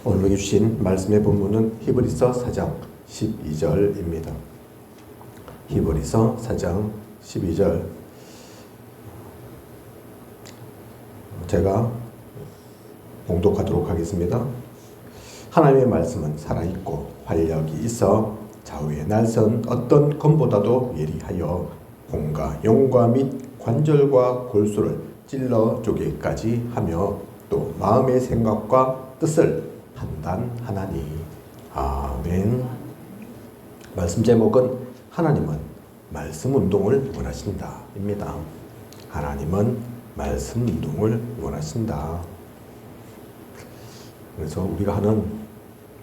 오늘 우리 주신 말씀의 본문은 히브리서 4장 12절입니다. 히브리서 4장 12절. 제가 봉독하도록 하겠습니다. 하나님의 말씀은 살아있고 활력이 있어 좌우에 날선 어떤 검보다도 예리하여 공과 영과 및 관절과 골수를 찔러 쪼개기까지 하며 또 마음의 생각과 뜻을 판단하나니. 아멘. 말씀 제목은 하나님은 말씀 운동을 원하신다 입니다. 하나님은 말씀 운동을 원하신다. 그래서 우리가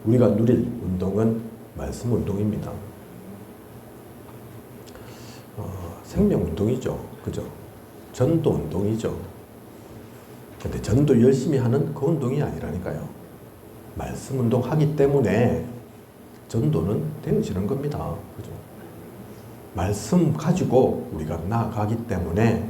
누릴 운동은 말씀 운동입니다. 생명 운동이죠. 그죠? 전도 운동이죠. 근데 전도 열심히 하는 그 운동이 아니라니까요. 말씀 운동하기 때문에 전도는 되어지는 겁니다. 그죠? 말씀 가지고 우리가 나아가기 때문에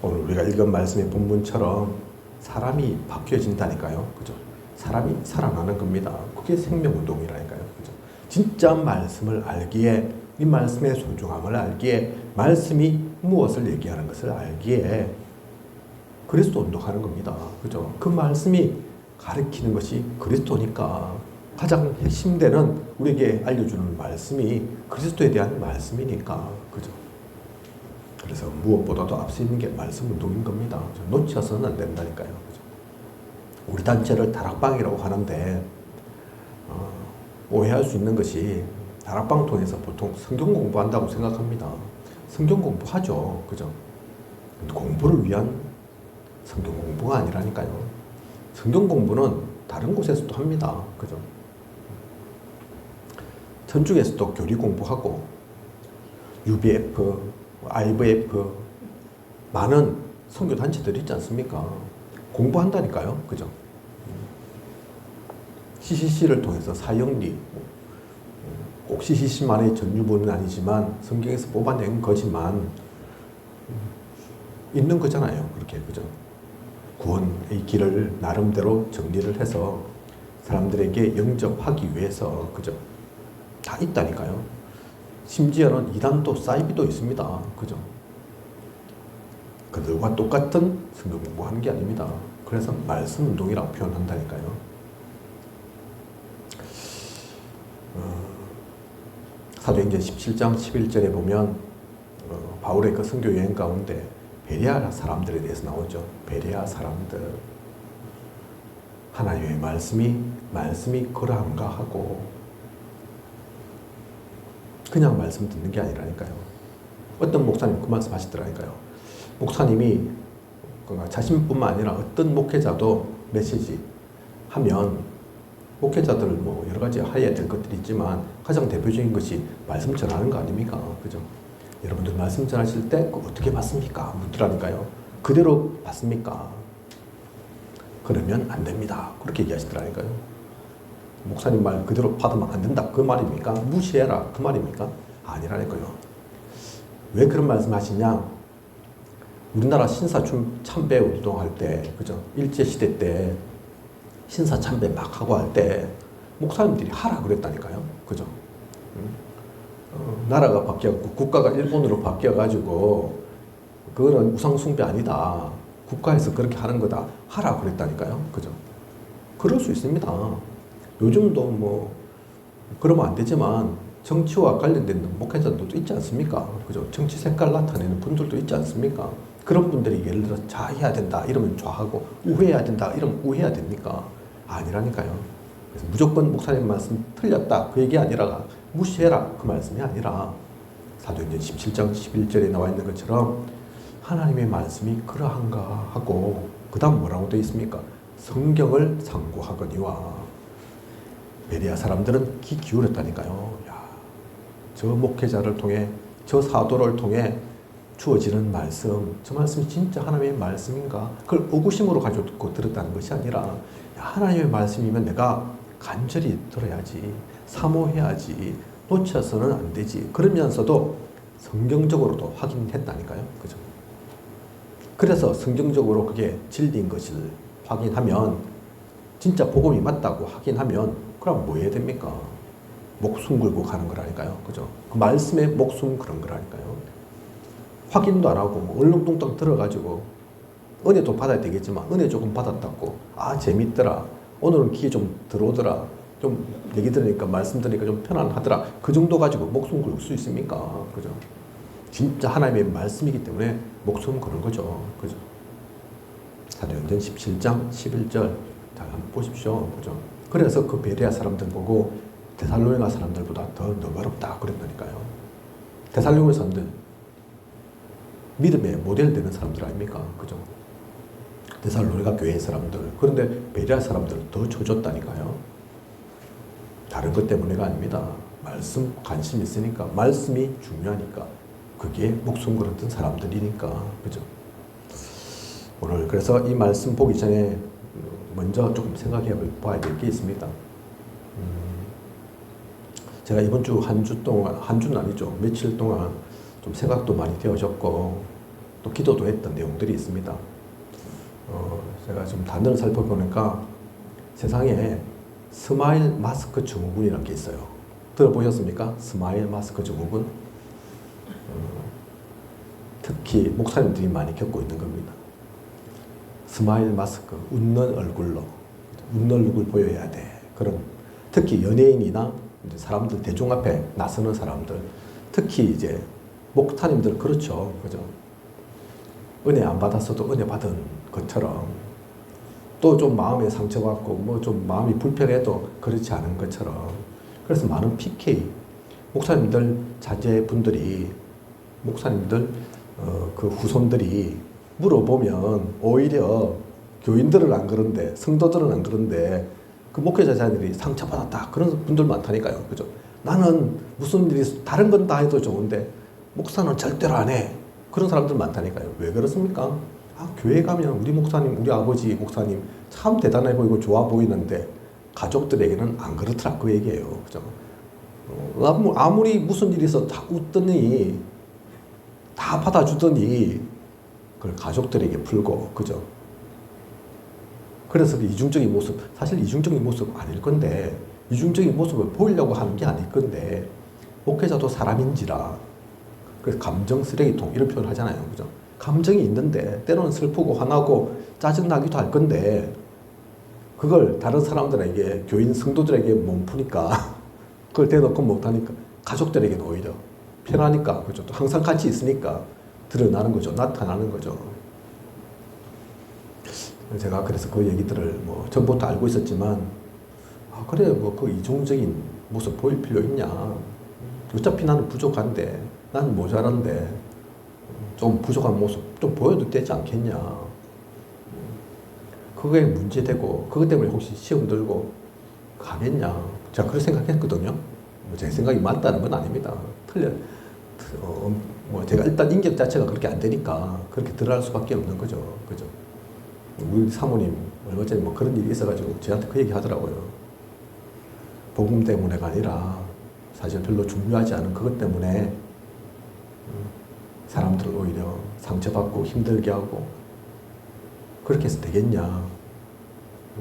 오늘 우리가 읽은 말씀의 본문처럼 사람이 바뀌어진다니까요. 그죠? 사람이 살아나는 겁니다. 그게 생명 운동이라니까요. 그죠? 진짜 말씀을 알기에, 이 말씀의 소중함을 알기에, 말씀이 무엇을 얘기하는 것을 알기에 그리스도 운동하는 겁니다. 그죠? 그 말씀이 가르치는 것이 그리스도니까 가장 핵심되는 우리에게 알려주는 말씀이 그리스도에 대한 말씀이니까. 그죠? 그래서 무엇보다도 앞서 있는 게 말씀 운동인 겁니다. 놓쳐서는 안 된다니까요. 그죠? 우리 단체를 다락방이라고 하는데 오해할 수 있는 것이 다락방 통해서 보통 성경 공부한다고 생각합니다. 성경 공부하죠. 그죠? 근데 공부를 위한 성경 공부가 아니라니까요. 성경 공부는 다른 곳에서도 합니다. 그죠? 천주에서도 교리 공부하고 UBF, IVF 많은 선교 단체들이 있지 않습니까? 공부한다니까요. 그죠? CCC를 통해서 사형리, 꼭 CCC만의 전유부는 아니지만 성경에서 뽑아낸 거지만 있는 거잖아요. 그렇게. 그죠? 구원의 길을 나름대로 정리를 해서 사람들에게 영접하기 위해서. 그죠? 다 있다니까요. 심지어는 이단도 사이비도 있습니다. 그죠? 그들과 똑같은 성경 공부하는 게 아닙니다. 그래서 말씀 운동이라고 표현한다니까요. 사도행전 17장 11절에 보면 바울의 그 선교 여행 가운데 베레아 사람들에 대해서 나오죠. 베레아 사람들. 하나님의 말씀이 그러한가 하고, 그냥 말씀 듣는 게 아니라니까요. 어떤 목사님 그 말씀 하시더라니까요. 목사님이 자신뿐만 아니라 어떤 목회자도 메시지 하면 목회자들 뭐 여러 가지 해야 될 것들이 있지만 가장 대표적인 것이 말씀 전하는 거 아닙니까? 그죠? 여러분들 말씀 전하실 때 어떻게 받습니까? 묻더라니까요. 그대로 받습니까? 그러면 안 됩니다. 그렇게 얘기하시더라니까요. 목사님 말 그대로 받으면 안 된다. 그 말입니까? 무시해라. 그 말입니까? 아니라니까요. 왜 그런 말씀 하시냐? 우리나라 신사참배 운동할 때, 그죠? 일제시대 때 신사참배 막 하고 할 때 목사님들이 하라 그랬다니까요. 그죠? 나라가 바뀌었고 국가가 일본으로 바뀌어가지고 그거는 우상숭배 아니다. 국가에서 그렇게 하는 거다. 하라 그랬다니까요. 그죠? 그럴 수 있습니다. 요즘도 뭐 그러면 안 되지만 정치와 관련된 목회자들도 있지 않습니까? 그죠? 정치 색깔 나타내는 분들도 있지 않습니까? 그런 분들이 예를 들어 좌해야 된다 이러면 좌하고 우회해야 된다 이러면 우회해야 됩니까? 아니라니까요. 그래서 무조건 목사님 말씀 틀렸다 그 얘기 아니라 무시해라 그 말씀이 아니라 사도행전 17장 11절에 나와 있는 것처럼 하나님의 말씀이 그러한가 하고 그 다음 뭐라고 되어 있습니까? 성경을 상고하거니와. 베레아 사람들은 귀 기울였다니까요. 야, 저 목회자를 통해 저 사도를 통해 주어지는 말씀, 저 말씀이 진짜 하나님의 말씀인가? 그걸 의구심으로 가지고 들었다는 것이 아니라 야, 하나님의 말씀이면 내가 간절히 들어야지, 사모해야지, 놓쳐서는 안 되지. 그러면서도 성경적으로도 확인했다니까요. 그죠? 그래서 성경적으로 그게 진리인 것을 확인하면 진짜 복음이 맞다고 하긴 하면 그럼 뭐 해야 됩니까? 목숨 걸고 가는 거라니까요. 그죠? 그 말씀에 목숨 그런 거라니까요. 확인도 안 하고 뭐 얼렁뚱땅 들어가지고 은혜도 받아야 되겠지만 은혜 조금 받았다고 아 재밌더라. 오늘은 귀에 좀 들어오더라. 좀 얘기 들으니까 말씀 들으니까 좀 편안하더라. 그 정도 가지고 목숨 걸 수 있습니까? 그죠? 진짜 하나님의 말씀이기 때문에 목숨 거는 거죠. 그죠? 사도행전 17장 11절 잘 한번 보십시오. 그죠? 그래서 그 베레아 사람들 보고 데살로니가 사람들보다 더 너그럽다 그랬다니까요. 데살로니가 사람들 믿음의 모델 되는 사람들 아닙니까? 그죠? 데살로니가 교회 사람들 그런데 베레아 사람들 더 쳐줬다니까요. 다른 것 때문에가 아닙니다. 말씀 관심 있으니까 말씀이 중요하니까 그게 목숨 걸었던 사람들이니까 그죠? 오늘 그래서 이 말씀 보기 전에 먼저 조금 생각해 봐야 될 게 있습니다. 제가 이번 주 한 주 동안 한 주는 아니죠 며칠 동안 좀 생각도 많이 되어졌고 또 기도도 했던 내용들이 있습니다. 제가 좀 단어를 살펴보니까 세상에 스마일 마스크 증후군이라는 게 있어요. 들어보셨습니까? 스마일 마스크 증후군. 특히 목사님들이 많이 겪고 있는 겁니다. 스마일 마스크, 웃는 얼굴로, 웃는 얼굴 보여야 돼. 그럼 특히 연예인이나 이제 사람들 대중 앞에 나서는 사람들, 특히 이제 목사님들 그렇죠, 그죠? 은혜 안 받았어도 은혜 받은 것처럼 또 좀 마음에 상처받고 뭐 좀 마음이 불편해도 그렇지 않은 것처럼 그래서 많은 PK 목사님들 자제분들이 목사님들 그 후손들이 물어보면 오히려 교인들은 안 그런데 성도들은 안 그런데 그 목회자 자녀들이 상처받았다 그런 분들 많다니까요. 그죠? 나는 무슨 일이 다른 건 다 해도 좋은데 목사는 절대로 안 해. 그런 사람들 많다니까요. 왜 그렇습니까? 아, 교회 가면 우리 목사님, 우리 아버지 목사님 참 대단해 보이고 좋아 보이는데 가족들에게는 안 그렇더라 그 얘기예요. 그죠? 아무리 무슨 일이 있어 다 웃더니 다 받아주더니 그걸 가족들에게 풀고 그죠? 그래서 그 이중적인 모습 사실 이중적인 모습 아닐 건데 이중적인 모습을 보이려고 하는 게 아닐 건데 목회자도 사람인지라 그래서 감정 쓰레기통 이런 표현을 하잖아요. 그죠? 감정이 있는데 때로는 슬프고 화나고 짜증나기도 할 건데 그걸 다른 사람들에게 교인 성도들에게 못 푸니까 그걸 대놓고 못하니까 가족들에게는 오히려 편하니까 그죠? 또 항상 같이 있으니까 드러나는 거죠. 나타나는 거죠. 제가 그래서 그 얘기들을 뭐 전부터 알고 있었지만 아 그래 뭐 그 이중적인 모습 보일 필요 있냐. 어차피 나는 부족한데 나는 모자란데 좀 부족한 모습 좀 보여도 되지 않겠냐. 그게 문제되고 그것 때문에 혹시 시험 들고 가겠냐. 제가 그렇게 생각했거든요. 제 생각이 맞다는 건 아닙니다. 뭐 제가 일단 인격 자체가 그렇게 안 되니까 그렇게 들어갈 수밖에 없는 거죠. 그죠? 우리 사모님 얼마 전에 뭐 그런 일이 있어가지고 저한테 그 얘기 하더라고요. 복음 때문에가 아니라 사실 별로 중요하지 않은 그것 때문에 사람들을 오히려 상처받고 힘들게 하고 그렇게 해서 되겠냐.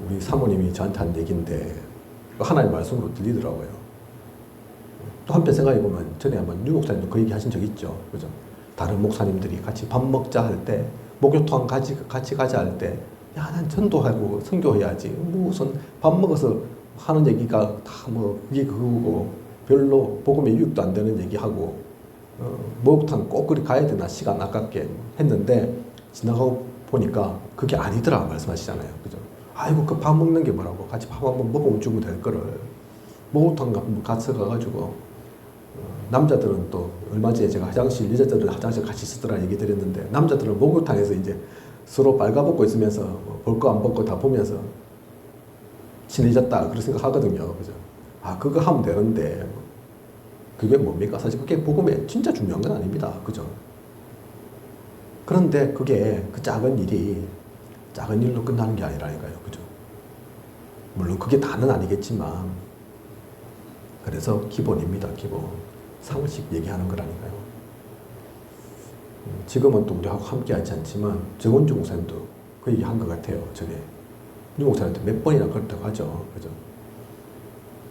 우리 사모님이 저한테 한 얘기인데 하나의 말씀으로 들리더라고요. 또 한편 생각해보면 전에 한번 유 목사님도 그 얘기 하신 적 있죠. 그죠? 다른 목사님들이 같이 밥 먹자 할 때 목욕탕 같이 가자 할 때 야, 난 전도하고 선교해야지. 무슨 밥 먹어서 하는 얘기가 다 뭐 그게 그거고 별로 복음에 유익도 안 되는 얘기하고 목욕탕 꼭 그리 가야 되나 시간 아깝게 했는데 지나가고 보니까 그게 아니더라 말씀하시잖아요. 그죠? 아이고 그 밥 먹는 게 뭐라고 같이 밥 한번 먹어주면 될 거를 목욕탕 같이 가가지고 남자들은 또 얼마 전에 제가 화장실 여자들은 화장실 같이 쓰더라 얘기 드렸는데 남자들은 목욕탕에서 이제 서로 빨가벗고 있으면서 볼 거 안 볼 거 다 보면서 친해졌다 그런 생각 하거든요. 그죠? 아 그거 하면 되는데 그게 뭡니까? 사실 그게 복음에 진짜 중요한 건 아닙니다. 그죠? 그런데 그게 그 작은 일이 작은 일로 끝나는 게 아니라니까요. 그죠? 물론 그게 다는 아니겠지만 그래서 기본입니다. 기본. 상식 얘기하는 거라니까요. 지금은 또 우리하고 함께 하지 않지만 정원주 목사님도 그 얘기 한 것 같아요. 전에 유 목사님한테 몇 번이나 그렇다고 하죠. 그죠?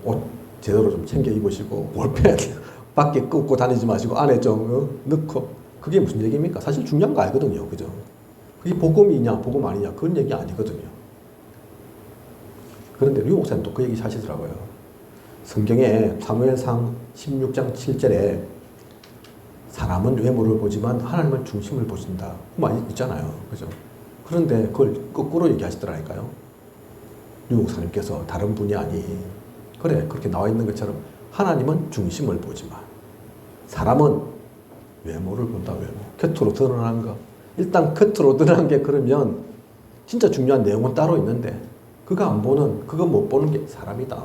옷 제대로 좀 챙겨 입으시고, 볼펜 밖에 끄고 다니지 마시고, 안에 좀 넣고. 그게 무슨 얘기입니까? 사실 중요한 거 알거든요. 그죠? 그게 복음이냐, 복음 아니냐, 그런 얘기 아니거든요. 그런데 유 목사님도 그 얘기 하시더라고요. 성경에 사무엘상 16장 7절에 사람은 외모를 보지만 하나님은 중심을 보신다. 그 말이 있잖아요. 그죠? 그런데 그걸 거꾸로 얘기하시더라니까요. 유 목사님께서 다른 분이 아니. 그래, 그렇게 나와 있는 것처럼 하나님은 중심을 보지만 사람은 외모를 본다. 외모. 겉으로 드러나는 거. 일단 겉으로 드러난 게 그러면 진짜 중요한 내용은 따로 있는데 그거 못 보는 게 사람이다.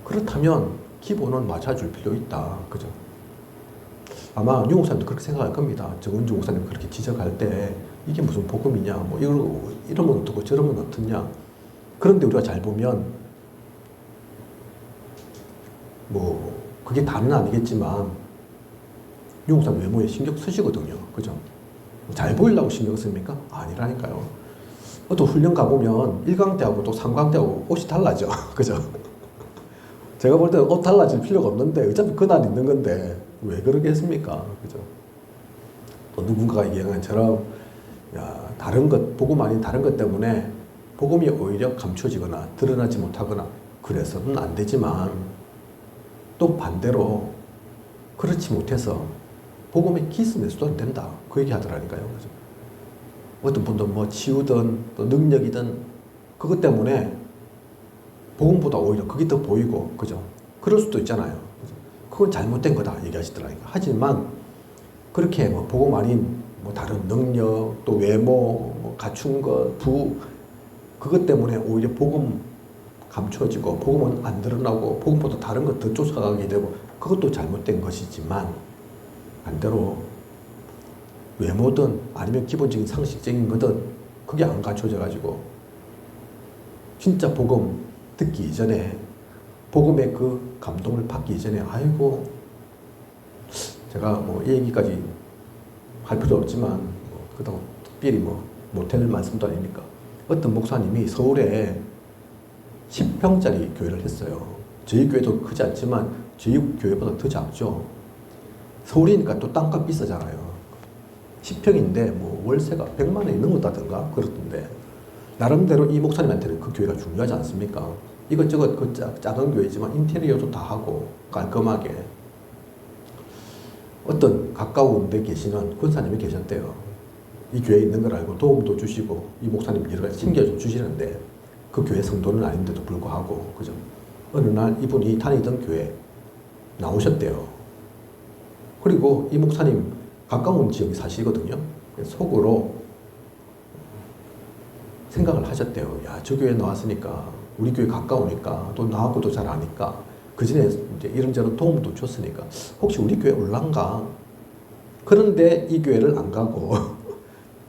그렇다면 기본은 맞춰줄 필요 있다. 그죠? 아마 유 목사님도 그렇게 생각할 겁니다. 정은주 목사님 그렇게 지적할 때 이게 무슨 복음이냐, 뭐 이러면 어떻고 저러면 어떻냐. 그런데 우리가 잘 보면 뭐 그게 다는 아니겠지만 유 목사님 외모에 신경 쓰시거든요. 그죠? 잘 보이려고 신경 씁니까? 아니라니까요. 또 훈련 가보면 1강 때하고 또 3강 때하고 옷이 달라져. 그죠? 제가 볼 때는 옷 달라질 필요가 없는데 어차피 그날 있는 건데 왜 그러겠습니까? 그죠? 또 누군가가 얘기한 것처럼 야, 다른 것, 복음 아닌 다른 것 때문에 복음이 오히려 감춰지거나 드러나지 못하거나 그래서는 안 되지만 또 반대로 그렇지 못해서 복음에 기스내서도 안 된다. 그 얘기 하더라니까요. 그죠? 어떤 분도 뭐 치유든 또 능력이든 그것 때문에 복음보다 오히려 그게 더 보이고, 그죠? 그럴 수도 있잖아요. 그죠? 그건 잘못된 거다 얘기하시더라고요. 하지만 그렇게 뭐 복음 아닌 뭐 다른 능력, 또 외모, 뭐 갖춘 것, 그것 때문에 오히려 복음 감춰지고 복음은 안 드러나고 복음보다 다른 것 더 쫓아가게 되고 그것도 잘못된 것이지만 반대로 외모든 아니면 기본적인 상식적인 거든 그게 안 갖춰져 가지고 진짜 복음 듣기 이전에 복음의 그 감동을 받기 이전에 아이고 제가 뭐 이 얘기까지 할 필요 없지만 뭐 그렇다고 특별히 뭐 못할 말씀도 아닙니까? 어떤 목사님이 서울에 10평짜리 교회를 했어요. 저희 교회도 크지 않지만 저희 교회보다 더 작죠. 서울이니까 또 땅값 비싸잖아요. 10평인데 뭐 월세가 100만 원이 넘었다든가 그렇던데 나름대로 이 목사님한테는 그 교회가 중요하지 않습니까? 이것저것 그 작은 교회지만 인테리어도 다 하고 깔끔하게 어떤 가까운 데 계시는 권사님이 계셨대요. 이 교회에 있는 걸 알고 도움도 주시고 이 목사님 여러 가지 챙겨주시는데 그 교회 성도는 아닌데도 불구하고 그죠? 어느 날 이분이 다니던 교회 나오셨대요. 그리고 이 목사님 가까운 지역에 사시거든요. 속으로 생각을 하셨대요. 야, 저 교회 나왔으니까 우리 교회 가까우니까 또 나하고도 잘 아니까 그 전에 이제 이런저런 도움도 줬으니까 혹시 우리 교회 올란가? 그런데 이 교회를 안 가고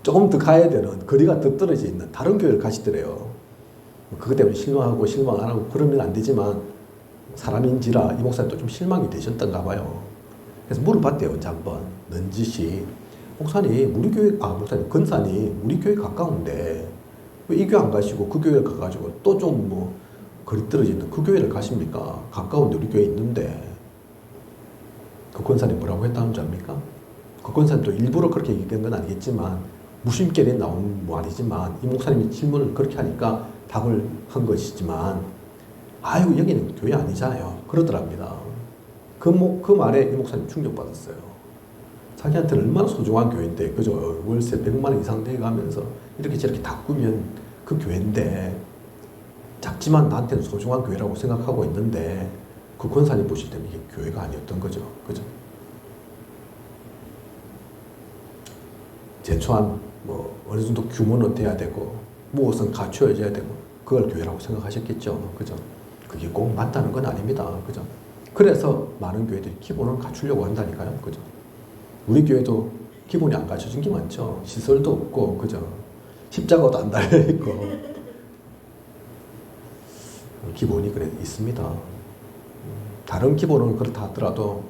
조금 더 가야 되는 거리가 더 떨어져 있는 다른 교회를 가시더래요. 그것 때문에 실망하고 실망 안 하고 그러면 안 되지만 사람인지라 이 목사님도 좀 실망이 되셨던가 봐요. 그래서 물어봤대요. 언제 한번 넌지시 목사님 우리 교회 목사님 권사님 우리 교회 가까운데 왜 이 교회 안 가시고 그 교회를 가가지고 또 좀 뭐 거리 떨어져 있는 그 교회를 가십니까? 가까운데 우리 교회 있는데. 그 권사님 뭐라고 했다는 줄 압니까? 그 권사님도 일부러 그렇게 얘기한 건 아니겠지만 무심결에 나온 말이지만 이 목사님이 질문을 그렇게 하니까 답을 한 것이지만 아유 여기는 교회 아니잖아요. 그러더랍니다. 그 말에 이 목사님 충격받았어요. 자기한테는 얼마나 소중한 교회인데 그죠? 월세 100만 원 이상 내가면서 이렇게 저렇게 다 꾸면 그 교회인데 작지만 나한테는 소중한 교회라고 생각하고 있는데 그 권사님 보실 때는 이게 교회가 아니었던 거죠. 그죠? 제초한 뭐 어느 정도 규모는 돼야 되고 무엇은 갖추어져야 되고 그걸 교회라고 생각하셨겠죠. 그죠? 그게 꼭 맞다는 건 아닙니다. 그죠? 그래서 많은 교회들이 기본을 갖추려고 한다니까요. 그죠? 우리 교회도 기본이 안 갖춰진 게 많죠. 시설도 없고, 그죠? 십자가도 안 달려있고. 기본이 그래 있습니다. 다른 기본은 그렇다 하더라도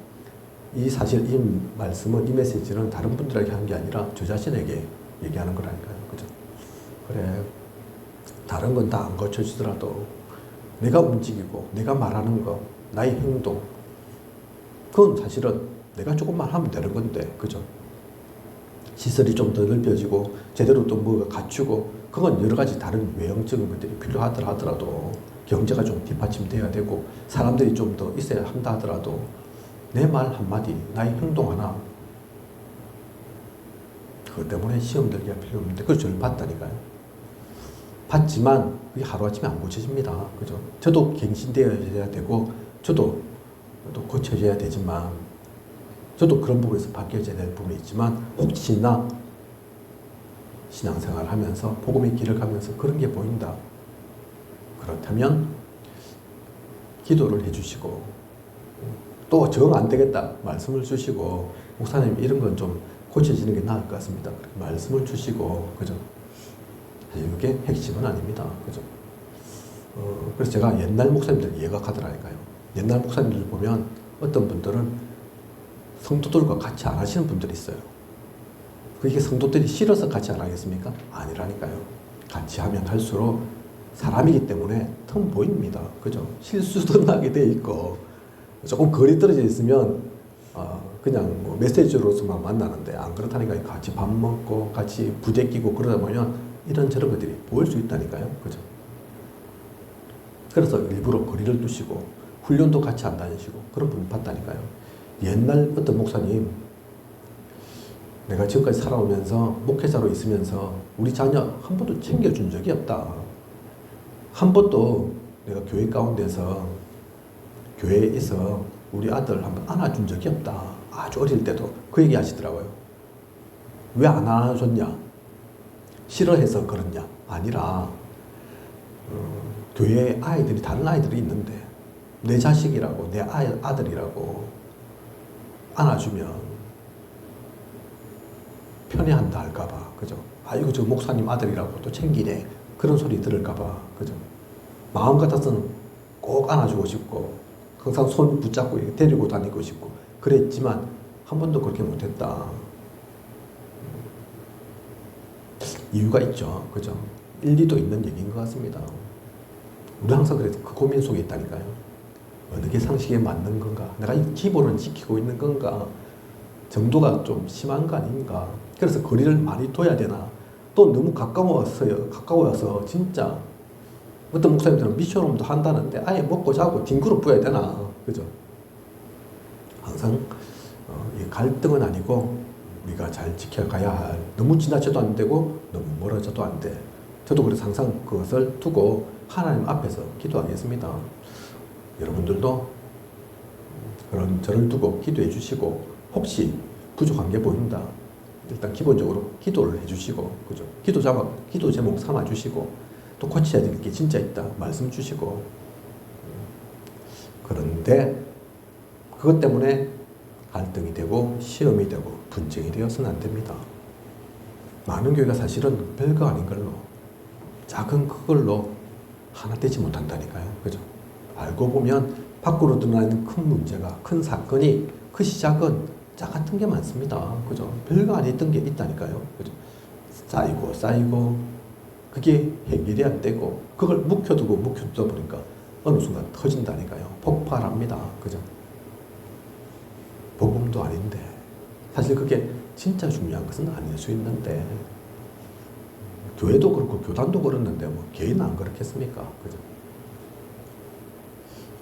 사실 이 말씀은 이 메시지는 다른 분들에게 한 게 아니라 저 자신에게 얘기하는 거라니까요. 그죠? 그래. 다른 건 다 안 고쳐지더라도 내가 움직이고 내가 말하는 거, 나의 행동, 그건 사실은 내가 조금만 하면 되는 건데, 그죠? 시설이 좀 더 넓혀지고 제대로 또 뭐가 갖추고, 그건 여러 가지 다른 외형적인 것들이 필요하더라 하더라도, 경제가 좀 뒷받침돼야 되고 사람들이 좀 더 있어야 한다 하더라도 내 말 한마디, 나의 행동 하나, 그것 때문에 시험 들기가 필요 없는데 그걸 저를 봤다니까요. 봤지만 그게 하루아침에 안 고쳐집니다. 그죠? 저도 갱신되어야 되고 저도 또 고쳐져야 되지만, 저도 그런 부분에서 바뀌어져야 될 부분이 있지만, 혹시나 신앙생활을 하면서 복음의 길을 가면서 그런 게 보인다, 그렇다면 기도를 해주시고, 또 정 안 되겠다 말씀을 주시고, 목사님 이런 건 좀 고쳐지는 게 나을 것 같습니다, 그렇게 말씀을 주시고, 그죠? 사실 이게 핵심은 아닙니다, 그죠? 그래서 제가 옛날 목사님들 이해가 가더라니까요. 옛날 목사님들 보면 어떤 분들은 성도들과 같이 안 하시는 분들이 있어요. 그게 성도들이 싫어서 같이 안 하겠습니까? 아니라니까요. 같이 하면 할수록 사람이기 때문에 텅 보입니다. 그죠? 실수도 나게 돼 있고, 조금 거리 떨어져 있으면 그냥 뭐 메시지로서만 만나는데, 안 그렇다니까요. 같이 밥 먹고 같이 부대끼고 그러다 보면 이런저런 것들이 보일 수 있다니까요. 그죠? 그래서 일부러 거리를 두시고 훈련도 같이 안 다니시고 그런 분 봤다니까요. 옛날 어떤 목사님, 내가 지금까지 살아오면서 목회자로 있으면서 우리 자녀 한 번도 챙겨준 적이 없다. 한 번도 내가 교회 가운데서 교회에서 우리 아들 한번 안아준 적이 없다. 아주 어릴 때도 그 얘기 하시더라고요. 왜 안 안아줬냐? 싫어해서 그러냐? 아니라 교회에 아이들이, 다른 아이들이 있는데 내 자식이라고, 내 아들이라고 안아주면 편애한다 할까봐, 그죠? 아이고 저 목사님 아들이라고 또 챙기네, 그런 소리 들을까봐, 그죠? 마음 같아서는 꼭 안아주고 싶고 항상 손 붙잡고 데리고 다니고 싶고 그랬지만 한 번도 그렇게 못했다. 이유가 있죠, 그죠? 일리도 있는 얘기인 것 같습니다. 우리 항상 그래서 그 고민 속에 있다니까요. 어느 게 상식에 맞는 건가? 내가 이 기본을 지키고 있는 건가? 정도가 좀 심한 거 아닌가? 그래서 거리를 많이 둬야 되나? 또 너무 가까워서 진짜 어떤 목사님들은 미션홈도 한다는데 아예 먹고 자고 뒹굴어 부어야 되나? 그죠? 항상 이 갈등은 아니고 우리가 잘 지켜가야 할, 너무 지나쳐도 안 되고 너무 멀어져도 안 돼. 저도 그래서 항상 그것을 두고 하나님 앞에서 기도하겠습니다. 여러분들도 그런 저를 두고 기도해 주시고, 혹시 부족한 게 보인다, 일단 기본적으로 기도를 해 주시고, 그죠? 기도 제목 삼아 주시고, 또 고쳐야 될 게 진짜 있다 말씀 주시고. 그런데 그것 때문에 갈등이 되고 시험이 되고 분쟁이 되어서는 안 됩니다. 많은 교회가 사실은 별거 아닌 걸로, 작은 그걸로 하나 되지 못한다니까요. 그죠? 알고 보면 밖으로 드러나는 큰 문제가, 큰 사건이 그 시작은 작았던 게 많습니다. 그죠? 별거 아니었던 게 있다니까요. 그죠? 쌓이고 그게 해결이 안 되고 그걸 묵혀두다 보니까 어느 순간 터진다니까요. 폭발합니다. 그죠? 복음도 아닌데, 사실 그게 진짜 중요한 것은 아닐 수 있는데, 교회도 그렇고 교단도 그렇는데 뭐 개인은 안 그렇겠습니까? 그죠?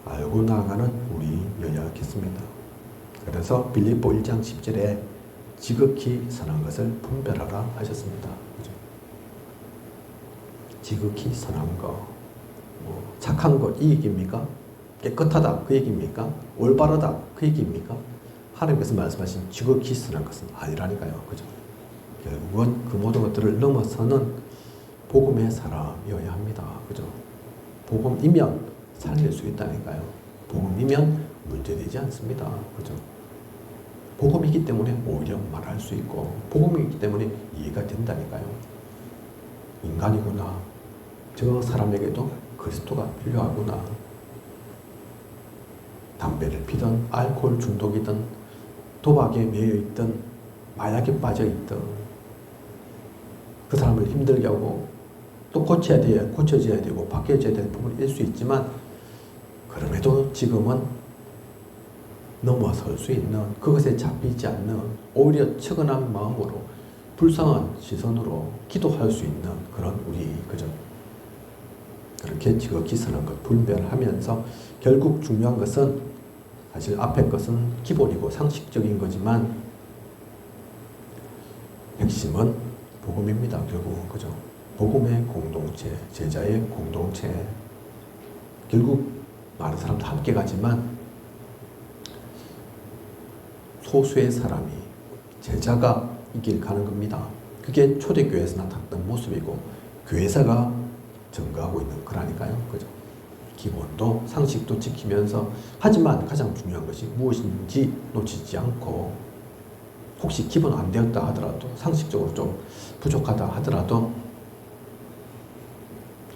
알고 나아가는 우리여야 하겠습니다. 그래서 빌립보 1장 10절에 지극히 선한 것을 분별하라 하셨습니다. 그죠? 지극히 선한 것, 뭐 착한 것 이 얘기입니까? 깨끗하다 그 얘기입니까? 올바르다 그 얘기입니까? 하나님께서 말씀하신 지극히 선한 것은 아니라니까요. 그죠? 결국은 그 모든 것들을 넘어서는 복음의 사람이어야 합니다. 그죠? 복음이면 살릴 수 있다니까요. 복음이면 문제되지 않습니다. 그죠? 복음이기 때문에 오히려 말할 수 있고, 복음이기 때문에 이해가 된다니까요. 인간이구나. 저 사람에게도 그리스도가 필요하구나. 담배를 피든 알코올 중독이든 도박에 매여 있든 마약에 빠져 있든 그 사람을 힘들게 하고 또 고쳐져야 되고 바뀌어져야 될 부분일 수 있지만 그럼에도 지금은 넘어설 수 있는 그것에 잡히지 않는 오히려 측은한 마음으로 불쌍한 시선으로 기도할 수 있는 그런 우리 그죠? 그렇게 지극히 선한 것 분별하면서 결국 중요한 것은 사실 앞에 것은 기본이고 상식적인 거지만 핵심은 복음입니다. 결국 그죠? 복음의 공동체, 제자의 공동체. 결국 많은 사람도 함께 가지만 소수의 사람이 제자가 이 길 가는 겁니다. 그게 초대교회에서 나타났던 모습이고 교회사가 증가하고 있는 거라니까요. 그죠? 기본도 상식도 지키면서 하지만 가장 중요한 것이 무엇인지 놓치지 않고 혹시 기본 안 되었다 하더라도 상식적으로 좀 부족하다 하더라도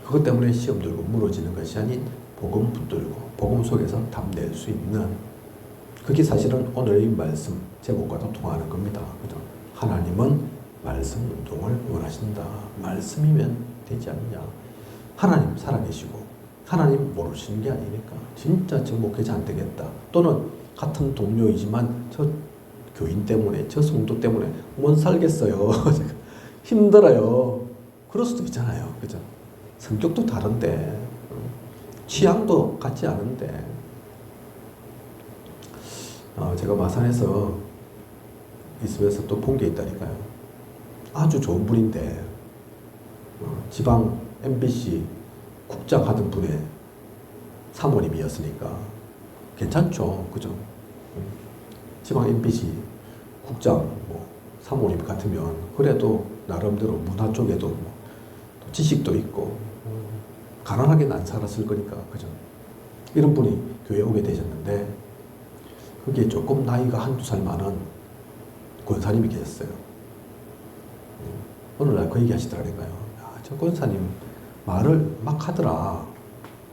그것 때문에 시험 들고 무너지는 것이 아닌 복음 붙들고 복음 속에서 답낼 수 있는 그게 사실은 오늘의 말씀 제목과도 통하는 겁니다. 그죠? 하나님은 말씀 운동을 원하신다. 말씀이면 되지 않냐. 하나님 살아계시고 하나님 모르시는 게 아니니까 진짜 저 목회자 안 되겠다. 또는 같은 동료이지만 저 교인 때문에 저 성도 때문에 못 살겠어요. 힘들어요. 그럴 수도 있잖아요. 그죠? 성격도 다른데 취향도 같지 않은데 제가 마산에서 있으면서 또 본 게 있다니까요. 아주 좋은 분인데 지방 MBC 국장 하던 분의 사모님이었으니까 괜찮죠. 그죠? 지방 MBC 국장 뭐 사모님 같으면 그래도 나름대로 문화 쪽에도 뭐 지식도 있고 가난하게는 안 살았을 거니까 그죠? 이런 분이 교회에 오게 되셨는데 그게 조금 나이가 한두 살 많은 권사님이 계셨어요. 어느 날 그 얘기 하시더라니까요. 야, 저 권사님 말을 막 하더라.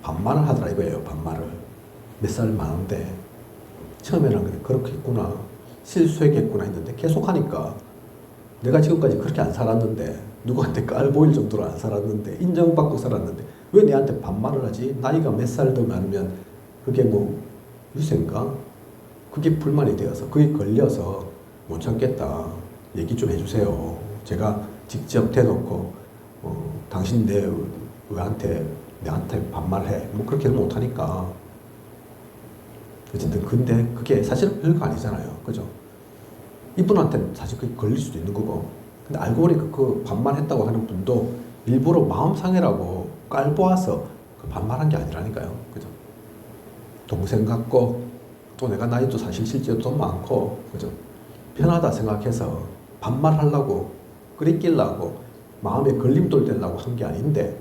반말을 하더라 이거예요. 반말을. 몇 살 많은데 처음에는 그래 그렇게 했구나. 실수했겠구나 했는데 계속 하니까 내가 지금까지 그렇게 안 살았는데 누구한테 깔 보일 정도로 안 살았는데 인정받고 살았는데 왜 내한테 반말을 하지? 나이가 몇 살 더 많으면 그게 뭐 유세인가? 그게 불만이 되어서 그게 걸려서 못 참겠다. 얘기 좀 해주세요. 제가 직접 대놓고 당신 내한테 반말해. 뭐 그렇게 못하니까. 어쨌든 근데 그게 사실 별거 아니잖아요. 그죠? 이분한테는 사실 그게 걸릴 수도 있는 거고. 근데 알고 보니까 그 반말했다고 하는 분도 일부러 마음 상해라고 깔보아서 그 반말한 게 아니라니까요. 그죠? 동생 같고 또 내가 나이도 사실 실제로 좀 많고 그죠? 편하다 생각해서 반말하려고 끓이끼려고 마음에 걸림돌 되려고 한 게 아닌데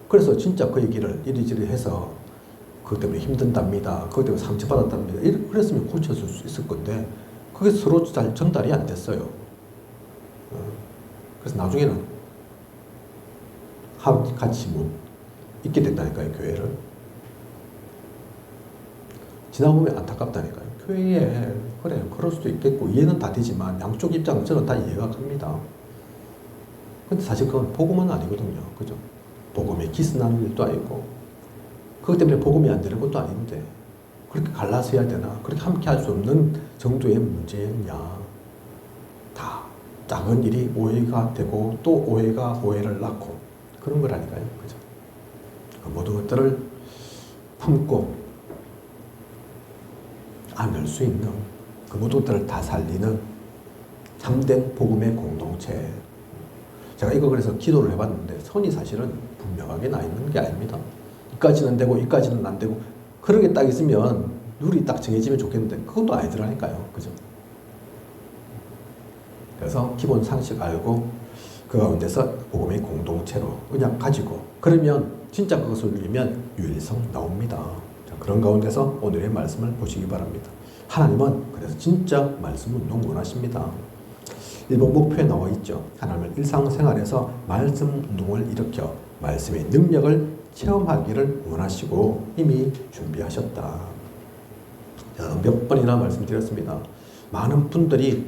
그래서 진짜 그 얘기를 이리저리 해서 그것 때문에 힘든답니다. 그것 때문에 상처받았답니다. 그랬으면 고쳤을 수 있을 건데 그게 서로 잘 전달이 안 됐어요. 그래서 나중에는 같이 못 있게 된다니까요. 교회를. 지나보면 안타깝다니까요. 교회에 그래 그럴 수도 있겠고 이해는 다 되지만 양쪽 입장은 저는 다 이해가 갑니다. 근데 사실 그건 복음은 아니거든요. 그죠? 복음에 기스나는 일도 아니고 그것 때문에 복음이 안 되는 것도 아닌데 그렇게 갈라서 해야 되나? 그렇게 함께 할 수 없는 정도의 문제였냐? 다 작은 일이 오해가 되고 또 오해가 오해를 낳고 그런 거라니까요. 그죠? 그 모든 것들을 품고 안을 수 있는 그 모든 것들을 다 살리는 참된 복음의 공동체. 제가 이거 그래서 기도를 해봤는데 선이 사실은 분명하게 나 있는 게 아닙니다. 이까지는 되고 이까지는 안 되고 그런 게 딱 있으면 룰이 딱 정해지면 좋겠는데 그것도 아니더라니까요. 그죠? 그래서 기본 상식 알고 그 가운데서 복음의 공동체로 그냥 가지고 그러면 진짜 그것을 누리면 유일성 나옵니다. 자, 그런 가운데서 오늘의 말씀을 보시기 바랍니다. 하나님은 그래서 진짜 말씀 운동 원하십니다. 일본 목표에 나와 있죠. 하나님은 일상생활에서 말씀 운동을 일으켜 말씀의 능력을 체험하기를 원하시고 이미 준비하셨다. 몇 번이나 말씀드렸습니다. 많은 분들이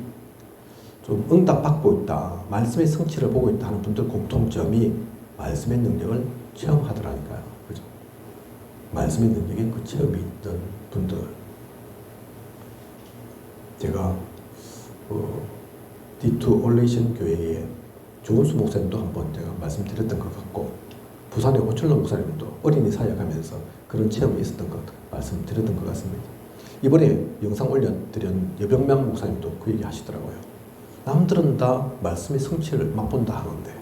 좀 응답받고 있다. 말씀의 성취를 보고 있다 하는 분들 공통점이 말씀의 능력을 체험하더라니까요. 그죠? 말씀의 능력에 그 체험이 있던 분들. 제가 D2 올레이션 교회에 조은수 목사님도 한번 제가 말씀드렸던 것 같고, 부산의 오철로 목사님도 어린이 사역하면서 그런 체험이 있었던 것 말씀드렸던 것 같습니다. 이번에 영상 올려드린 여병명 목사님도 그 얘기 하시더라고요. 남들은 다 말씀의 성취를 맛본다 하는데,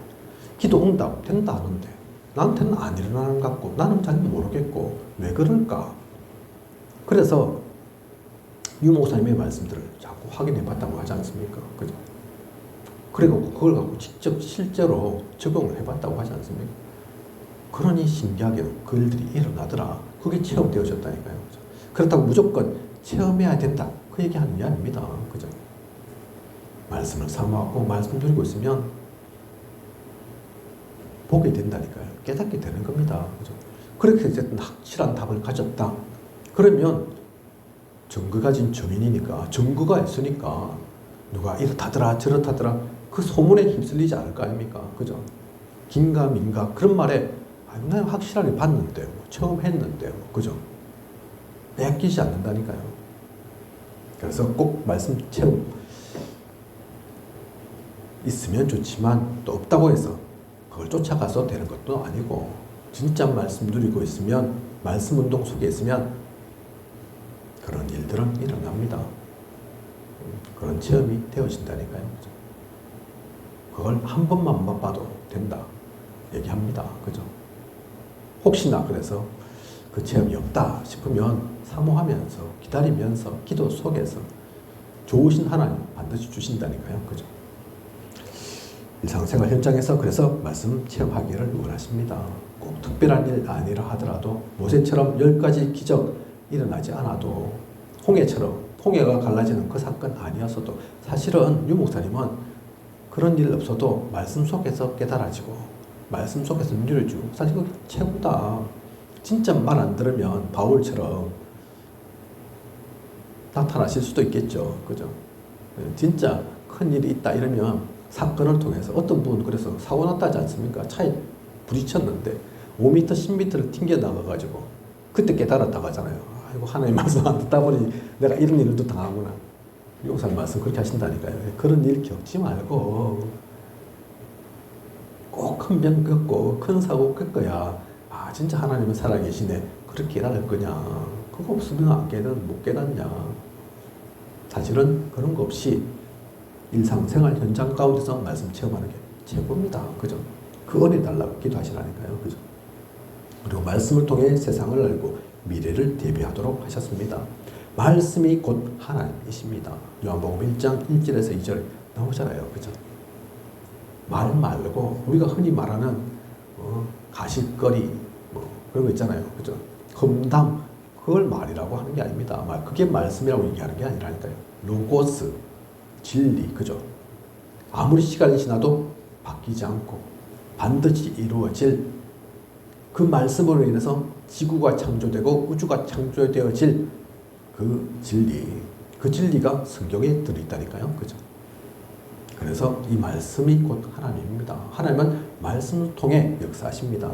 기도 응답 된다 하는데 나한테는 안 일어나는 것 같고 나는 잘 모르겠고 왜 그럴까? 그래서 유 목사님의 말씀들을 자꾸 확인해 봤다고 하지 않습니까? 그죠? 그리고 그걸 갖고 직접 실제로 적용을 해봤다고 하지 않습니까? 그러니 신기하게 그 일들이 일어나더라. 그게 체험되어졌다니까요. 그죠? 그렇다고 무조건 체험해야 된다. 그 얘기하는 게 아닙니다. 그죠? 말씀을 삼아하고 말씀 드리고 있으면 보게 된다니까요. 깨닫게 되는 겁니다. 그죠? 그렇게 어쨌든 확실한 답을 가졌다. 그러면 증거가 진 증인이니까, 증거가 있으니까 누가 이렇다더라 저렇다더라 그 소문에 휩쓸리지 않을 거 아닙니까? 그죠? 긴가민가 그런 말에 난 확실하게 봤는데 처음 했는데 그죠? 뺏기지 않는다니까요. 그래서 꼭 말씀 체험 있으면 좋지만 또 없다고 해서 그걸 쫓아가서 되는 것도 아니고, 진짜 말씀 누리고 있으면, 말씀 운동 속에 있으면 그런 일들은 일어납니다. 그런 체험이 되어진다니까요. 그걸 한 번만 맛봐도 된다 얘기합니다. 그죠? 혹시나 그래서 그 체험이 없다 싶으면 사모하면서 기다리면서 기도 속에서 좋으신 하나님 반드시 주신다니까요. 그죠? 일상생활 현장에서 그래서 말씀 체험하기를 원하십니다. 꼭 특별한 일 아니라 하더라도 모세처럼 10가지 기적 일어나지 않아도, 홍해처럼 홍해가 갈라지는 그 사건 아니었어도, 사실은 유 목사님은 그런 일 없어도 말씀 속에서 깨달아지고 말씀 속에서 누려주고, 사실 그게 최고다. 진짜 말 안 들으면 바울처럼 나타나실 수도 있겠죠. 그죠? 진짜 큰 일이 있다 이러면 사건을 통해서, 어떤 분은 그래서 사고 났다지 않습니까? 차에 부딪혔는데 5m, 10m를 튕겨 나가가지고 그때 깨달았다고 하잖아요. 아이고, 하나님 말씀 안 듣다 보니 내가 이런 일을 또 당하구나. 용사님 말씀 그렇게 하신다니까요. 그런 일 겪지 말고 꼭 큰 병 겪고 큰 사고 겪어야 아 진짜 하나님은 살아계시네 그렇게 깨달을 거냐. 그거 없으면 안 못 깨닫냐. 사실은 그런 거 없이 일상생활 현장 가운데서 말씀 체험하는 게 최고입니다. 그죠? 그 은혜 달라고 기도하시라니까요. 그죠? 그리고 말씀을 통해 세상을 알고 미래를 대비하도록 하셨습니다. 말씀이 곧 하나님이십니다. 요한복음 1장 1절에서 2절 나오잖아요. 그죠? 말 말고 우리가 흔히 말하는 가십거리 뭐 그런 거 있잖아요. 그죠? 험담 그걸 말이라고 하는 게 아닙니다. 그게 말씀이라고 얘기하는 게 아니라니까요. 로고스 진리, 그죠? 아무리 시간이 지나도 바뀌지 않고 반드시 이루어질 그 말씀으로 인해서 지구가 창조되고 우주가 창조되어질 그 진리, 그 진리가 성경에 들어있다니까요. 그죠? 그래서 이 말씀이 곧 하나님입니다. 하나님은 말씀을 통해 역사하십니다.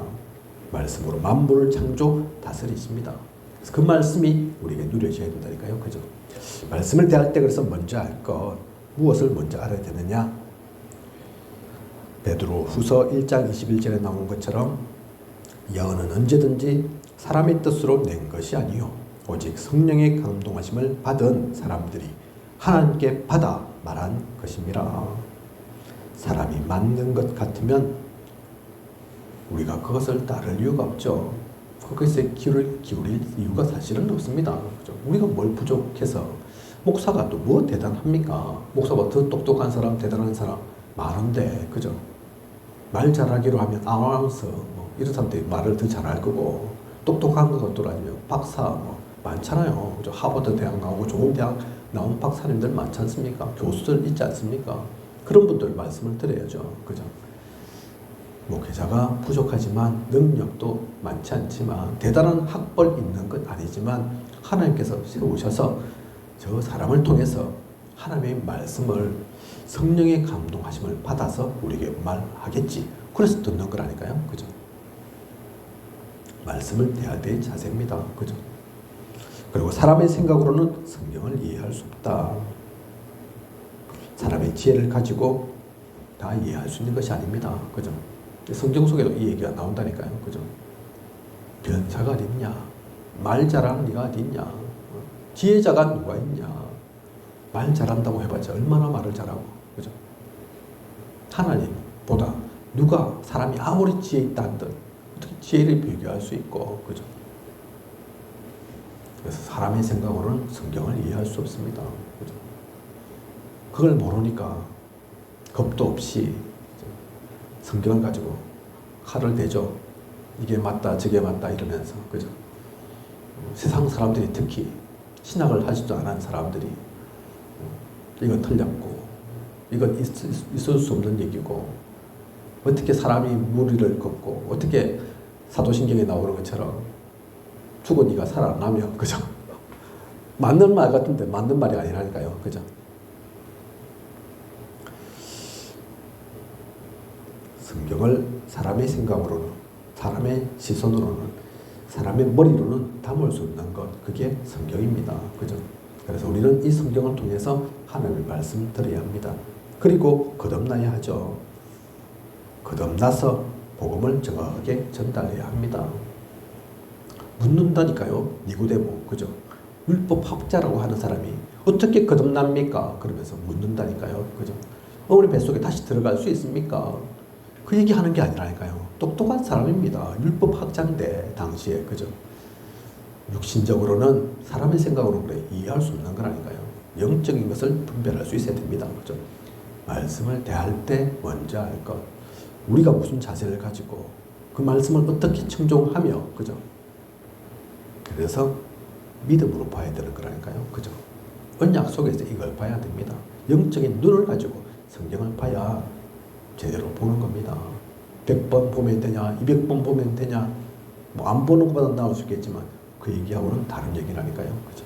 말씀으로 만물을 창조 다스리십니다. 그래서 그 말씀이 우리에게 누려져야 된다니까요. 그죠? 말씀을 대할 때 그래서 먼저 알 것, 무엇을 먼저 알아야 되느냐? 베드로 후서 1장 21절에 나온 것처럼 영은 언제든지 사람의 뜻으로 낸 것이 아니요 오직 성령의 감동하심을 받은 사람들이 하나님께 받아 말한 것입니다. 사람이 만든 것 같으면 우리가 그것을 따를 이유가 없죠. 그것에 기울일 이유가 사실은 없습니다. 그죠? 우리가 뭘 부족해서, 목사가 또 뭐 대단합니까? 목사가 더 똑똑한 사람, 대단한 사람 많은데, 그죠? 말 잘하기로 하면 아나운서, 이런 사람들이 말을 더 잘할 거고, 똑똑한 것도 아니면 박사, 많잖아요. 그죠? 하버드 대학 나오고 좋은 대학 나온 박사님들 많지 않습니까? 교수들 있지 않습니까? 그런 분들 말씀을 드려야죠. 그죠? 목회자가 부족하지만 능력도 많지 않지만 대단한 학벌 있는 건 아니지만 하나님께서 세우셔서 저 사람을 통해서 하나님의 말씀을 성령의 감동하심을 받아서 우리에게 말하겠지. 그래서 듣는 거라니까요. 그죠? 말씀을 대할 때의 자세입니다. 그죠? 그리고 사람의 생각으로는 성경을 이해할 수 없다. 사람의 지혜를 가지고 다 이해할 수 있는 것이 아닙니다. 그죠? 성경 속에도 이 얘기가 나온다니까요. 그죠? 변사가 어디 있냐? 말 잘하는 네가 어디 있냐? 지혜자가 누가 있냐? 말 잘한다고 해봤자 얼마나 말을 잘하고. 그죠? 하나님보다 누가 사람이 아무리 지혜 있다 한들 어떻게 지혜를 비교할 수 있고. 그죠? 그래서 사람의 생각으로는 성경을 이해할 수 없습니다. 그죠? 그걸 모르니까 겁도 없이 성경을 가지고 칼을 대죠. 이게 맞다 저게 맞다 이러면서. 그죠? 세상 사람들이 특히 신학을 하지도 않은 사람들이 이건 틀렸고 이건 있을 수 없는 얘기고 어떻게 사람이 무리를 걷고 어떻게 사도신경에 나오는 것처럼 죽은 이가 살아나며. 그죠? 맞는 말 같은데 맞는 말이 아니라니까요. 그죠? 성경을 사람의 생각으로는, 사람의 시선으로는, 사람의 머리로는 담을 수 없는 것, 그게 성경입니다. 그죠? 그래서 우리는 이 성경을 통해서 하나님의 말씀을 들어야 합니다. 그리고 거듭나야 하죠. 거듭나서 복음을 정확하게 전달해야 합니다. 묻는다니까요. 니고데모. 그죠? 율법학자라고 하는 사람이 어떻게 거듭납니까? 그러면서 묻는다니까요. 그죠? 어머니 뱃속에 다시 들어갈 수 있습니까? 그 얘기하는 게 아니라니까요. 똑똑한 사람입니다. 율법학자인데 당시에. 그죠? 육신적으로는 사람의 생각으로 그래 이해할 수 없는 거라니까요. 영적인 것을 분별할 수 있어야 됩니다. 그죠? 말씀을 대할 때 먼저 할 것. 우리가 무슨 자세를 가지고 그 말씀을 어떻게 청종하며. 그죠? 그래서 믿음으로 봐야 되는 거라니까요. 그죠? 언약 속에서 이걸 봐야 됩니다. 영적인 눈을 가지고 성경을 봐야 제대로 보는 겁니다. 100번 보면 되냐, 200번 보면 되냐, 뭐 안 보는 것보다 나을 수 있겠지만 그 얘기하고는 다른 얘기라니까요. 그죠?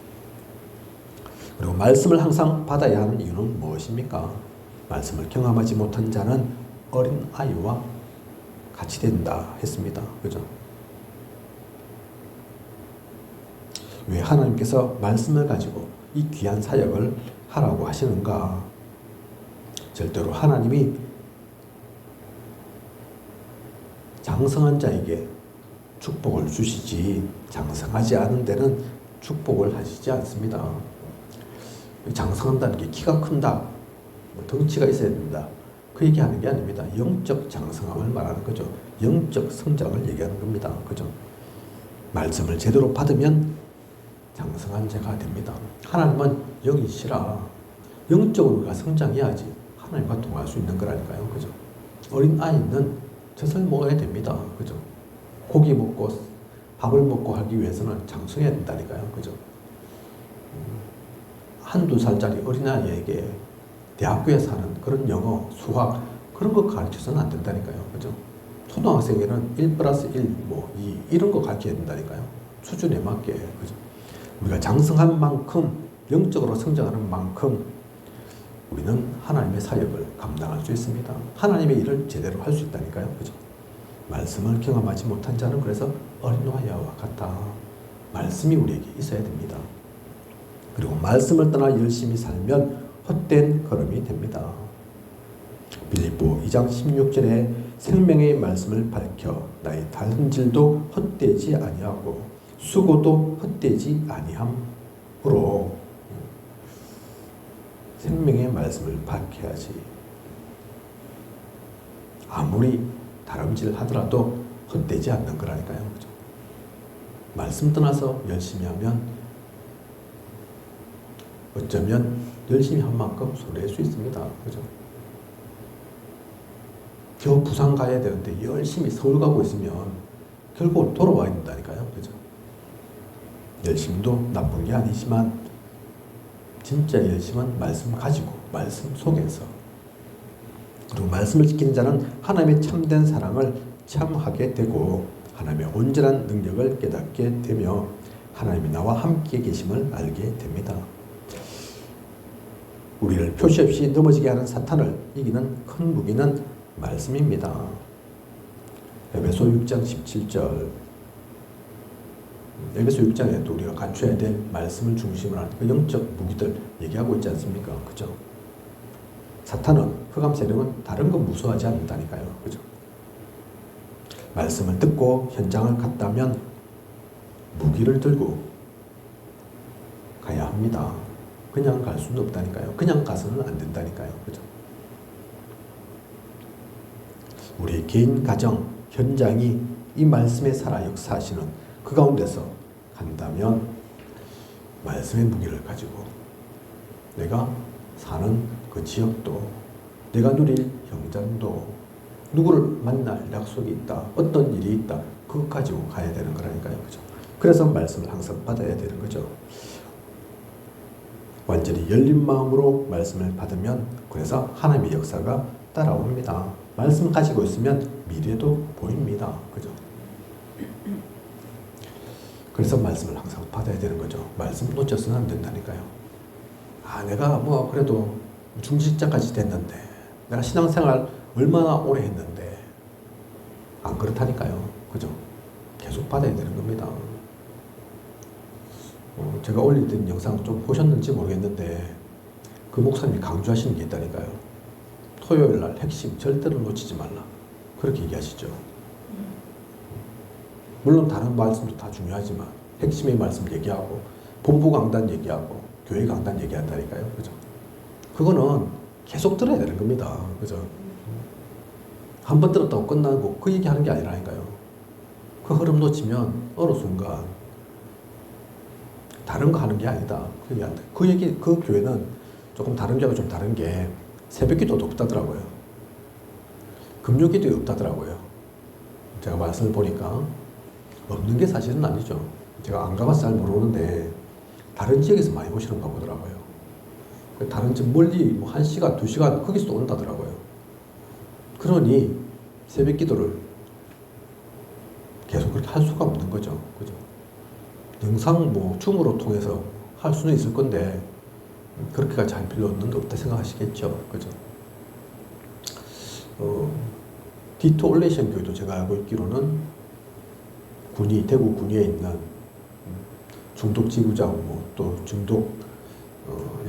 그리고 말씀을 항상 받아야 하는 이유는 무엇입니까? 말씀을 경험하지 못한 자는 어린 아이와 같이 된다 했습니다. 그죠? 왜 하나님께서 말씀을 가지고 이 귀한 사역을 하라고 하시는가? 절대로 하나님이 장성한 자에게 축복을 주시지 장성하지 않은 데는 축복을 하시지 않습니다. 장성한다는 게 키가 큰다, 덩치가 있어야 된다, 그 얘기하는 게 아닙니다. 영적 장성함을 말하는 거죠. 영적 성장을 얘기하는 겁니다. 그죠? 말씀을 제대로 받으면 장성한 자가 됩니다. 하나님은 영이시라 영적으로 우리가 성장해야지 하나님과 통할 수 있는 거라니까요. 그죠? 어린 아이는 젖을 먹어야 됩니다. 그죠? 고기 먹고 밥을 먹고 하기 위해서는 장성해야 된다니까요. 그죠? 한두 살짜리 어린아이에게 대학교에서 하는 그런 영어, 수학 그런 거 가르쳐서는 안 된다니까요. 그죠? 초등학생에는 1+1, 2 이런 거 가르쳐야 된다니까요. 수준에 맞게. 그죠? 우리가 장성한 만큼 영적으로 성장하는 만큼 우리는 하나님의 사역을 감당할 수 있습니다. 하나님의 일을 제대로 할 수 있다니까요. 그죠? 말씀을 경험하지 못한 자는 그래서 어린아이와 같다. 말씀이 우리에게 있어야 됩니다. 그리고 말씀을 떠나 열심히 살면 헛된 걸음이 됩니다. 빌립보 2장 16절에 생명의 말씀을 밝혀 나의 다름질도 헛되지 아니하고 수고도 헛되지 아니함으로 생명의 말씀을 밝혀야지. 아무리 다름질 하더라도 헛되지 않는 거라니까요. 그죠? 말씀 떠나서 열심히 하면 어쩌면 열심히 한 만큼 손해일 수 있습니다. 그죠? 겨우 부산 가야 되는데 열심히 서울 가고 있으면 결국 돌아와야 된다니까요. 그죠? 열심도 나쁜 게 아니지만 진짜 열심은 말씀 가지고 말씀 속에서 그리고 말씀을 지키는 자는 하나님의 참된 사랑을 참하게 되고 하나님의 온전한 능력을 깨닫게 되며 하나님이 나와 함께 계심을 알게 됩니다. 우리를 표시 없이 넘어지게 하는 사탄을 이기는 큰 무기는 말씀입니다. 에베소 6장 17절. 에베소 6장에도 우리가 갖춰야 될 말씀을 중심으로 하는 그 영적 무기들 얘기하고 있지 않습니까? 그죠? 사탄은, 흑암 세력은 다른 건 무서워하지 않는다니까요. 그죠? 말씀을 듣고 현장을 갔다면 무기를 들고 가야 합니다. 그냥 갈 수는 없다니까요. 그냥 가서는 안 된다니까요. 그죠? 우리 개인 가정, 현장이 이 말씀에 살아 역사하시는 그 가운데서 간다면 말씀의 무기를 가지고 내가 사는 그 지역도, 내가 누릴 형장도, 누구를 만날 약속이 있다, 어떤 일이 있다, 그것 가지고 가야 되는 거라니까요. 그죠? 그래서 말씀을 항상 받아야 되는 거죠. 완전히 열린 마음으로 말씀을 받으면 그래서 하나님의 역사가 따라옵니다. 말씀 가지고 있으면 미래도 보입니다. 그죠? 그래서 말씀을 항상 받아야 되는 거죠. 말씀 놓쳐서는 안 된다니까요. 내가 그래도 중직자까지 됐는데, 내가 신앙생활 얼마나 오래 했는데, 안 그렇다니까요. 그죠? 계속 받아야 되는 겁니다. 제가 올리던 영상 좀 보셨는지 모르겠는데, 그 목사님이 강조하시는 게 있다니까요. 토요일 날 핵심 절대로 놓치지 말라. 그렇게 얘기하시죠. 물론 다른 말씀도 다 중요하지만 핵심의 말씀 얘기하고 본부 강단 얘기하고 교회 강단 얘기한다니까요. 그죠? 그거는 계속 들어야 되는 겁니다. 그죠? 한 번 들었다고 끝나고 그 얘기하는 게 아니라니까요. 그 흐름 놓치면 어느 순간 다른 거 하는 게 아니다. 그 얘기 안 돼. 그 교회는 조금 다른 교회가 좀 다른 게 새벽 기도도 없다더라고요. 금요 기도도 없다더라고요. 제가 말씀을 보니까 없는 게 사실은 아니죠. 제가 안 가봐서 잘 모르는데 다른 지역에서 많이 오시는가 보더라고요. 다른 집 멀리 1시간, 2시간 거기서도 온다더라고요. 그러니 새벽 기도를 계속 그렇게 할 수가 없는 거죠. 그죠? 영상 줌으로 통해서 할 수는 있을 건데 그렇게까지 할 필요는 없다 생각하시겠죠. 그죠? 디토 올레이션 교회도 제가 알고 있기로는 대구 군위에 있는 중독 지구장, 또 중독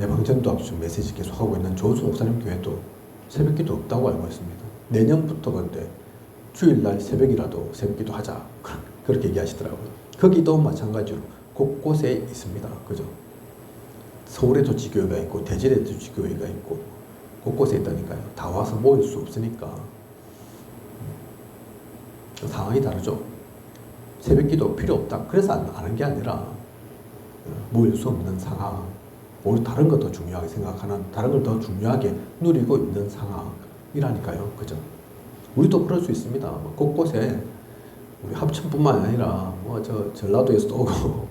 예방전도 앞서 메시지 계속하고 있는 조수 목사님 교회도 새벽 기도 없다고 알고 있습니다. 내년부터 근데 주일날 새벽이라도 새벽 기도 하자. 그렇게 얘기하시더라고요. 거기도 마찬가지로 곳곳에 있습니다. 그죠? 서울에도 지교회가 있고 대전에도 지교회가 있고 곳곳에 있다니까요. 다 와서 모일 수 없으니까 상황이 다르죠. 새벽 기도 필요 없다. 그래서 안 하는 게 아니라 모일 수 없는 상황, 오히려 다른 걸 더 중요하게 생각하는, 다른 걸 더 중요하게 누리고 있는 상황이라니까요. 그죠? 우리도 그럴 수 있습니다. 곳곳에 우리 합천뿐만 아니라 전라도에서도 오고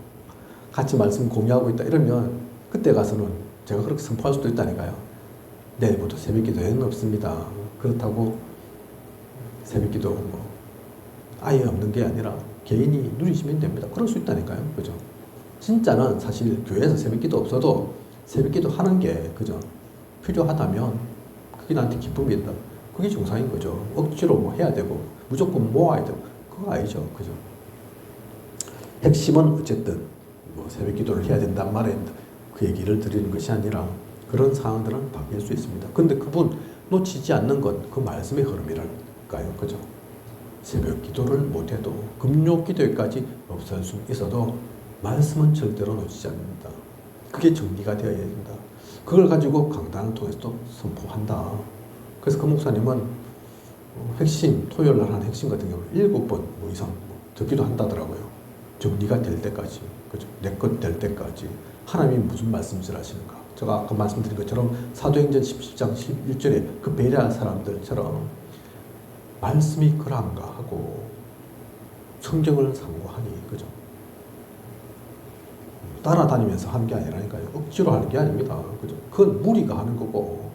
같이 말씀 공유하고 있다 이러면 그때 가서는 제가 그렇게 선포할 수도 있다니까요. 내일부터 새벽 기도회는 없습니다. 그렇다고 새벽 기도 아예 없는 게 아니라 개인이 누리시면 됩니다. 그럴 수 있다니까요. 그죠? 진짜는 사실 교회에서 새벽 기도 없어도 새벽 기도 하는 게 그죠? 필요하다면 그게 나한테 기쁨이 있다. 그게 정상인 거죠. 억지로 해야 되고 무조건 모아야 되고 그거 아니죠. 그죠? 핵심은 어쨌든 새벽 기도를 해야 된다는 말에 그 얘기를 드리는 것이 아니라 그런 상황들은 바뀔 수 있습니다. 근데 그분 놓치지 않는 건 그 말씀의 흐름이랄까요. 그죠? 새벽 기도를 못해도 금요 기도회까지 없을 수 있어도 말씀은 절대로 놓치지 않는다. 그게 정리가 되어야 된다. 그걸 가지고 강단을 통해서도 선포한다. 그래서 그 목사님은 핵심, 토요일 날 한 핵심 같은 경우는 7번 이상 듣기도 한다더라고요. 정리가 될 때까지. 그죠? 내 것 될 때까지. 하나님이 무슨 말씀을 하시는가. 제가 아까 말씀드린 것처럼 사도행전 17장 11절에 그 베레아 사람들처럼 말씀이 그러한가 하고 성경을 상고하니. 그죠? 따라다니면서 하는 게 아니라니까요. 억지로 하는 게 아닙니다. 그죠? 그건 무리가 하는 거고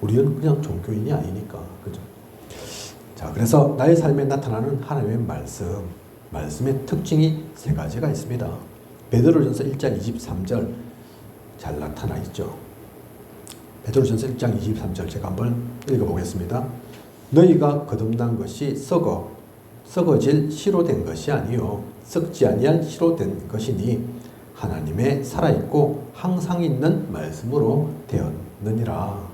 우리는 그냥 종교인이 아니니까. 그죠? 자, 그래서 나의 삶에 나타나는 하나님의 말씀의 특징이 3가지가 있습니다. 베드로전서 1장 23절 잘 나타나 있죠. 베드로전서 1장 23절 제가 한번 읽어보겠습니다. 너희가 거듭난 것이 썩어질 씨로 된 것이 아니요 썩지 아니할 씨로 된 것이니 하나님의 살아있고 항상 있는 말씀으로 되었느니라.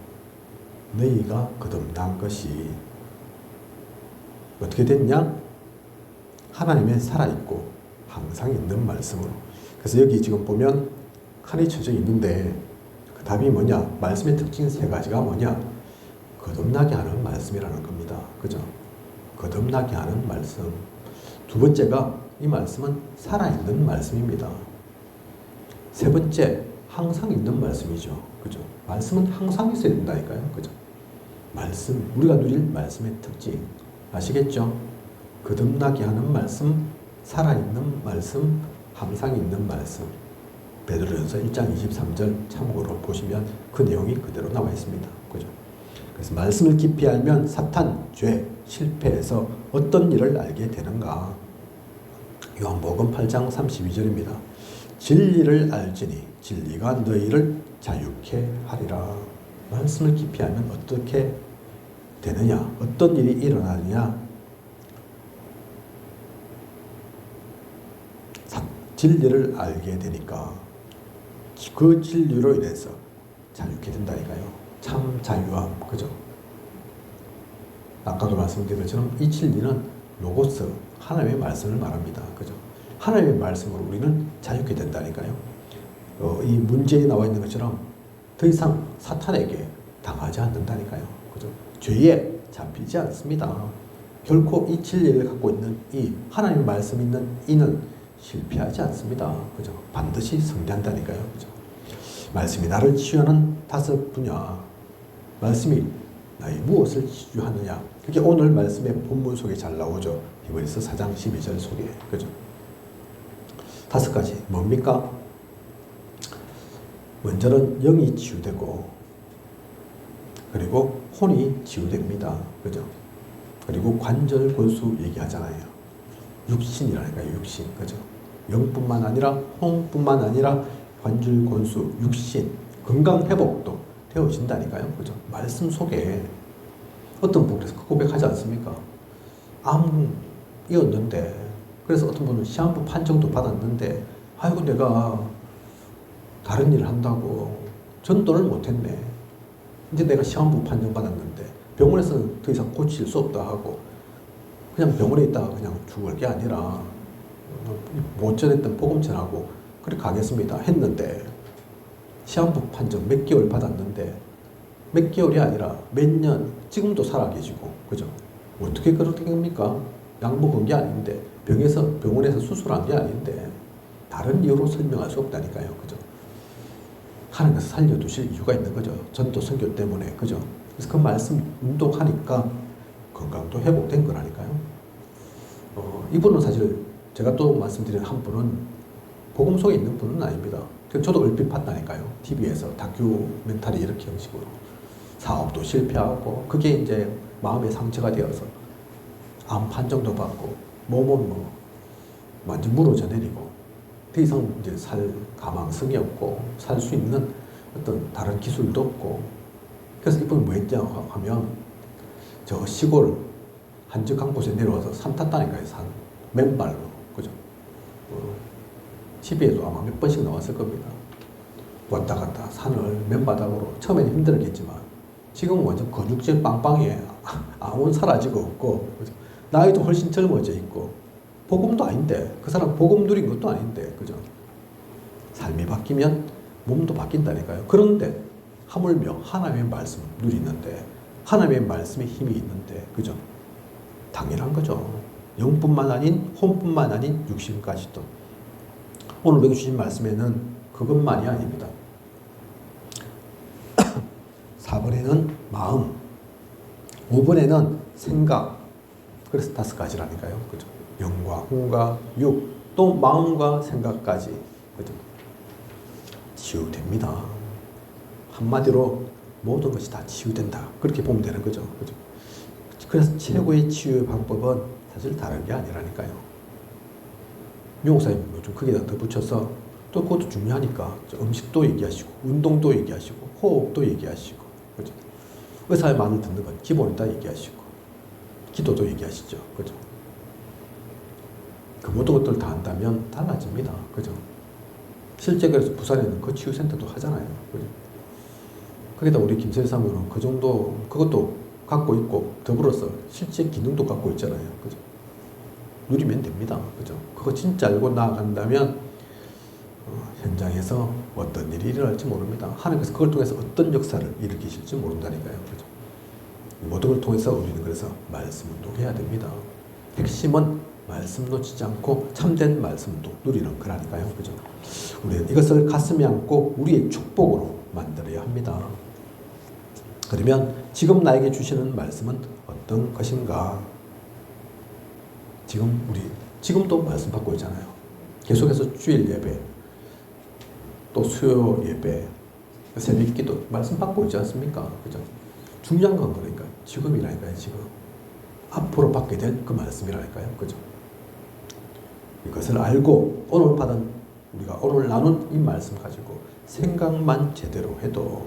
너희가 거듭난 것이 어떻게 됐냐? 하나님의 살아있고 항상 있는 말씀으로. 그래서 여기 지금 보면 칸이 쳐져 있는데 그 답이 뭐냐? 말씀의 특징 세 가지가 뭐냐? 거듭나게 하는 말씀이라는 겁니다. 그죠? 거듭나게 하는 말씀. 두 번째가 이 말씀은 살아있는 말씀입니다. 세 번째, 항상 있는 말씀이죠. 그죠? 말씀은 항상 있어야 된다니까요. 그죠? 말씀, 우리가 누릴 말씀의 특징. 아시겠죠? 거듭나게 하는 말씀, 살아있는 말씀, 항상 있는 말씀. 베드로전서 1장 23절 참고로 보시면 그 내용이 그대로 나와 있습니다. 그죠? 그래서 말씀을 깊이 알면 사탄, 죄, 실패에서 어떤 일을 알게 되는가? 요한복음 8장 32절입니다. 진리를 알지니 진리가 너희를 자유케 하리라. 말씀을 깊이 알면 어떻게 되느냐? 어떤 일이 일어나느냐? 진리를 알게 되니까 그 진리로 인해서 자유케 된다니까요. 참 자유함, 그죠? 아까도 말씀드린 것처럼 이 진리는 로고스, 하나님의 말씀을 말합니다. 그죠? 하나님의 말씀으로 우리는 자유케 된다니까요. 이 문제에 나와 있는 것처럼 더 이상 사탄에게 당하지 않는다니까요. 그죠? 죄에 잡히지 않습니다. 결코 이 진리를 갖고 있는 이 하나님의 말씀 있는 이는 실패하지 않습니다. 그죠? 반드시 승리한다니까요. 그죠? 말씀이 나를 치유하는 5 분야. 말씀이 나의 무엇을 치유하느냐. 그게 오늘 말씀의 본문 속에 잘 나오죠. 히브리서 4장 12절 속에. 그죠? 5가지. 뭡니까? 먼저는 영이 치유되고, 그리고 혼이 치유됩니다. 그죠? 그리고 관절, 골수 얘기하잖아요. 육신이라니까요. 육신. 그죠? 영뿐만 아니라 혼뿐만 아니라 관절, 골수, 육신, 건강 회복도 되어진다니까요. 그죠? 말씀 속에 어떤 분께서 그 고백하지 않습니까? 암이었는데, 그래서 어떤 분은 시한부 판정도 받았는데, 아이고, 내가 다른 일을 한다고 전도를 못했네. 이제 내가 시한부 판정 받았는데, 병원에서는 더 이상 고칠 수 없다 하고, 그냥 병원에 있다가 그냥 죽을 게 아니라, 못 전했던 복음 전하고, 그렇게 가겠습니다. 했는데, 시한부 판정 몇 개월 받았는데, 몇 개월이 아니라 몇 년, 지금도 살아계시고, 그죠? 어떻게 그렇게 됩니까? 약 먹은 게 아닌데, 병원에서 수술한 게 아닌데, 다른 이유로 설명할 수 없다니까요. 그죠? 하나님께서 살려두실 이유가 있는 거죠. 전도 선교 때문에. 그죠? 그래서 그 말씀 운동하니까 건강도 회복된 거라니까요. 이분은 사실 제가 또 말씀드린 한 분은 복음 속에 있는 분은 아닙니다. 저도 얼핏 봤다니까요. TV에서 다큐멘터리 이렇게 형식으로. 사업도 실패하고, 그게 이제 마음의 상처가 되어서 암 판정도 받고, 몸은 완전 무너져 내리고, 더 이상 이제 살 가망성이 없고, 살 수 있는 어떤 다른 기술도 없고, 그래서 이분이 뭐 했냐 하면, 저 시골 한적한 곳에 내려와서 산 탔다니까요. 산. 맨발로. 그죠? TV에도 아마 몇 번씩 나왔을 겁니다. 왔다 갔다 산을 맨바닥으로. 처음에는 힘들겠지만, 지금은 완전 근육질 빵빵해. 암은 사라지고 없고, 그죠? 나이도 훨씬 젊어져 있고, 복음도 아닌데, 그 사람 복음 누린 것도 아닌데, 그죠? 삶이 바뀌면 몸도 바뀐다니까요. 그런데 하물며 하나님의 말씀 누리는데, 하나님의 말씀에 힘이 있는데, 그죠? 당연한 거죠. 영뿐만 아닌 혼뿐만 아닌 육신까지도. 오늘 배우신 말씀에는 그것만이 아닙니다. 4번에는 마음, 5번에는 생각. 그래서 5가지라니까요. 그죠? 영과 혼과 육, 또 마음과 생각까지. 그죠? 치유됩니다. 한마디로 모든 것이 다 치유된다. 그렇게 보면 되는 거죠. 그죠? 그래서 최고의 치유의 방법은 사실 다른 게 아니라니까요. 용사님 좀 거기다 더 붙여서 또 그것도 중요하니까 음식도 얘기하시고 운동도 얘기하시고 호흡도 얘기하시고 그죠? 의사의 말을 듣는 건 기본이다 얘기하시고 기도도 얘기하시죠. 그죠? 그 모든 것들을 다 한다면 달라집니다. 그죠? 실제 그래서 부산에는 그 치유센터도 하잖아요. 그죠? 거기다 우리 김세일 사모는 그 정도 그것도 갖고 있고 더불어서 실제 기능도 갖고 있잖아요. 그죠? 누리면 됩니다. 그죠? 그거 진짜 알고 나아간다면 현장에서 어떤 일이 일어날지 모릅니다. 하나님께서 그걸 통해서 어떤 역사를 일으키실지 모른다니까요. 그죠? 모든 걸 통해서 우리는 그래서 말씀 운동해야 됩니다. 핵심은 말씀 놓치지 않고 참된 말씀도 누리는 거라니까요. 그죠? 우리는 이것을 가슴에 안고 우리의 축복으로 만들어야 합니다. 그러면 지금 나에게 주시는 말씀은 어떤 것인가? 지금도 말씀 받고 있잖아요. 계속해서 주일 예배, 또 수요 예배, 새벽 기도 말씀 받고 있지 않습니까? 그죠? 중요한 건 그러니까 지금이라니까요. 지금 앞으로 받게 될 그 말씀이라니까요. 그죠? 이것을 알고 우리가 오늘 나눈 이 말씀 가지고 생각만 제대로 해도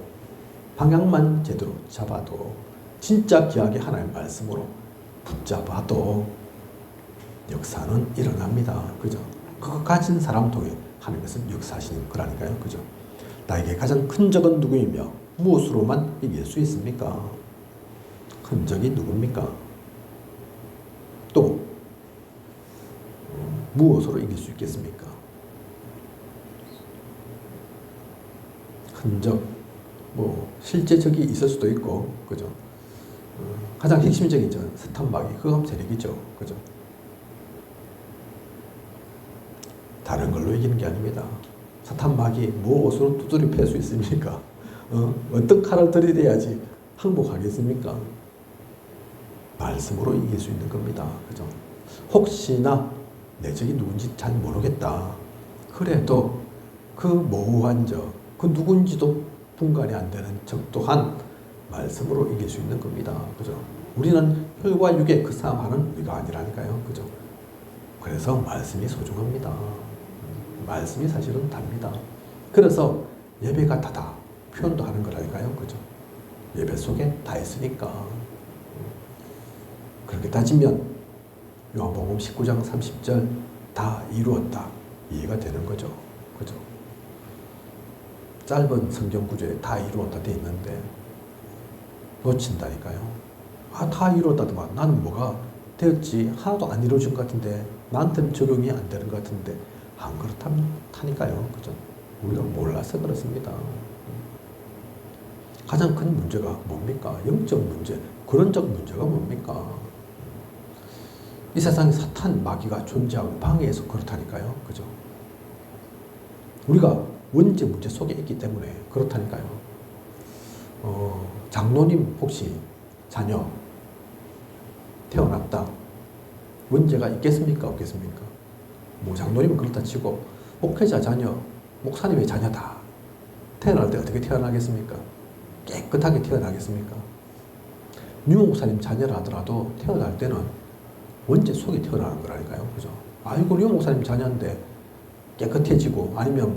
방향만 제대로 잡아도 진짜 귀하게 하나님의 말씀으로 붙잡아도 역사는 일어납니다. 그죠? 그거 가진 사람 통해 하나님께서는 역사하시는 거라니까요. 그죠? 나에게 가장 큰 적은 누구이며 무엇으로만 이길 수 있습니까? 큰 적이 누굽니까? 또 무엇으로 이길 수 있겠습니까? 큰 적, 실제 적이 있을 수도 있고, 그죠? 가장 핵심적인 적은 사탄마귀, 그거 세력이죠. 그죠? 다른 걸로 이기는 게 아닙니다. 사탄마귀 무엇으로 두드려 팰 수 있습니까? 어떤 칼을 들이대야지 항복하겠습니까? 말씀으로 이길 수 있는 겁니다. 그죠? 혹시나 내 적이 누군지 잘 모르겠다. 그래도 그 모호한 적, 그 누군지도 분간이 안 되는 적 또한 말씀으로 이길 수 있는 겁니다. 그죠? 우리는 혈과 육의 그 싸움하는 우리가 아니라니까요. 그죠? 그래서 말씀이 소중합니다. 말씀이 사실은 답니다. 그래서 예배가 다다 표현도 하는 거라니까요. 그죠? 예배 속에 다 있으니까. 그렇게 따지면 요한복음 19장 30절 다 이루었다. 이해가 되는 거죠. 그죠? 짧은 성경 구절에 다 이루었다 돼 있는데 놓친다니까요. 다 이루었다더만 나는 뭐가 되었지 하나도 안 이루어진 것 같은데 나한테는 적용이 안 되는 것 같은데 안 그렇다니까요. 그죠? 우리가 몰라서 그렇습니다. 가장 큰 문제가 뭡니까? 영적 문제, 근원적 문제가 뭡니까? 이 세상에 사탄, 마귀가 존재하고 방해해서 그렇다니까요. 그죠? 우리가 원죄 문제 속에 있기 때문에 그렇다니까요. 장로님 혹시 자녀 태어났다. 원죄가 있겠습니까? 없겠습니까? 장로님은 그렇다 치고 목회자 자녀, 목사님의 자녀다. 태어날 때 어떻게 태어나겠습니까? 깨끗하게 태어나겠습니까? 유 목사님 자녀라 하더라도 태어날 때는 원죄 속에 태어나는 거라니까요. 그죠? 아이고, 유 목사님 자녀인데 깨끗해지고 아니면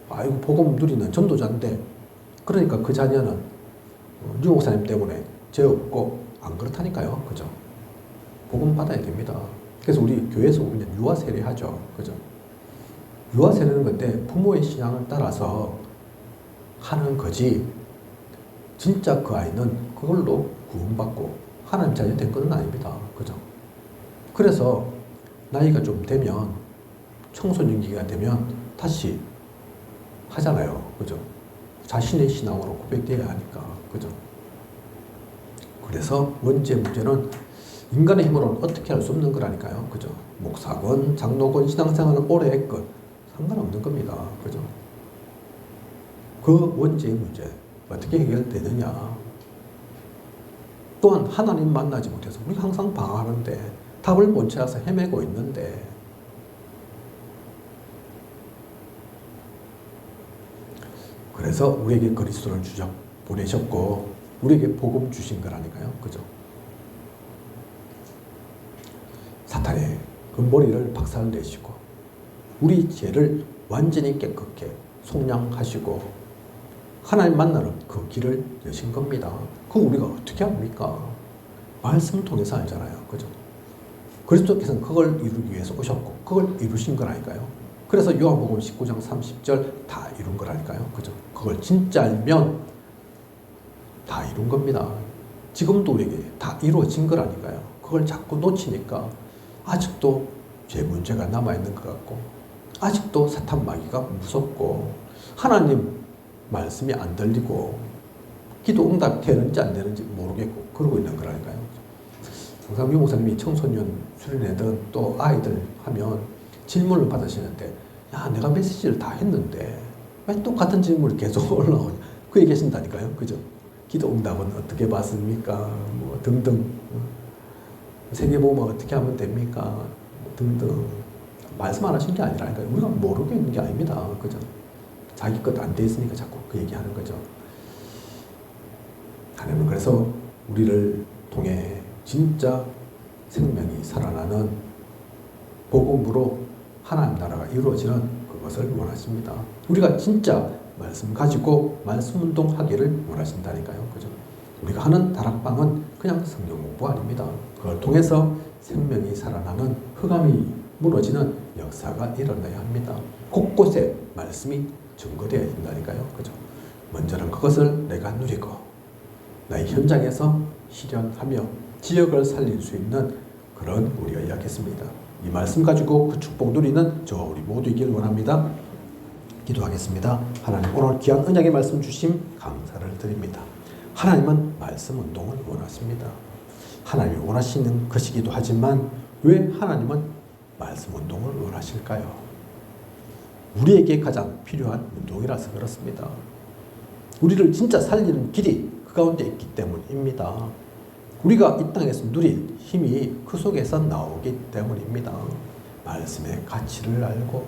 아이고, 복음 누리는 전도자인데 그러니까 그 자녀는 유 목사님 때문에 죄 없고 안 그렇다니까요. 그죠? 복음 받아야 됩니다. 그래서 우리 교회에서 우리는 유아 세례 하죠. 그죠? 유아 세례는 근데 부모의 신앙을 따라서 하는 거지 진짜 그 아이는 그걸로 구원받고 하나님 자녀 된 건 아닙니다. 그죠? 그래서 나이가 좀 되면 청소년기가 되면 다시 하잖아요. 그죠? 자신의 신앙으로 고백되어야 하니까. 그죠? 그래서 원죄 문제는 인간의 힘으로는 어떻게 할 수 없는 거라니까요. 그죠? 목사건, 장로건, 신앙생활을 오래 했건 상관없는 겁니다. 그죠? 그 원죄의 문제 어떻게 해결되느냐. 또한 하나님 만나지 못해서 우리가 항상 방황하는데 답을 못 찾아서 헤매고 있는데 그래서 우리에게 그리스도를 보내셨고 우리에게 복음 주신 거라니까요. 그죠? 사탄의 그 머리를 박살내시고 우리 죄를 완전히 깨끗게 속량하시고 하나님 만나는 그 길을 여신 겁니다. 그거 우리가 어떻게 합니까? 말씀을 통해서 알잖아요. 그죠? 그리스도께서는 그걸 이루기 위해서 오셨고 그걸 이루신 거라니까요. 그래서 요한복음 19장 30절 다 이룬 거라니까요. 그죠? 그걸 진짜 알면 다 이룬 겁니다. 지금도 우리에게 다 이루어진 거라니까요. 그걸 자꾸 놓치니까 아직도 죄 문제가 남아있는 것 같고 아직도 사탄 마귀가 무섭고 하나님 말씀이 안 들리고 기도 응답 되는지 안 되는지 모르겠고 그러고 있는 거라니까요. 정상규 목사님이 청소년 수련회든 또 아이들 하면 질문을 받으시는데 야 내가 메시지를 다 했는데 왜 똑같은 질문이 계속 올라오냐 그 얘기 하신다니까요. 그죠? 기도 응답은 어떻게 받습니까? 뭐 등등 세계보험은 어떻게 하면 됩니까? 뭐 등등 말씀 안 하신 게 아니라니까요. 우리가 모르고 있는 게 아닙니다. 그죠? 자기 것 안 돼 있으니까 자꾸 그 얘기하는 거죠. 하나님은 그래서 우리를 통해 진짜 생명이 살아나는 복음으로 하나님 나라가 이루어지는 그것을 원하십니다. 우리가 진짜 말씀 가지고 말씀 운동하기를 원하신다니까요. 그죠? 우리가 하는 다락방은 그냥 성경 공부 아닙니다. 그걸 통해서 생명이 살아나는 흑암이 무너지는 역사가 일어나야 합니다. 곳곳에 말씀이 증거되어야 된다니까요. 그죠? 먼저는 그것을 내가 누리고 나의 현장에서 실현하며 지역을 살릴 수 있는 그런 우리가 이야기했습니다. 이 말씀 가지고 그 축복 누리는 저 우리 모두이길 원합니다. 기도하겠습니다. 하나님 오늘 귀한 언약의 말씀 주심 감사를 드립니다. 하나님은 말씀 운동을 원하십니다. 하나님이 원하시는 것이기도 하지만 왜 하나님은 말씀 운동을 원하실까요? 우리에게 가장 필요한 운동이라서 그렇습니다. 우리를 진짜 살리는 길이 그 가운데 있기 때문입니다. 우리가 이 땅에서 누릴 힘이 그 속에서 나오기 때문입니다. 말씀의 가치를 알고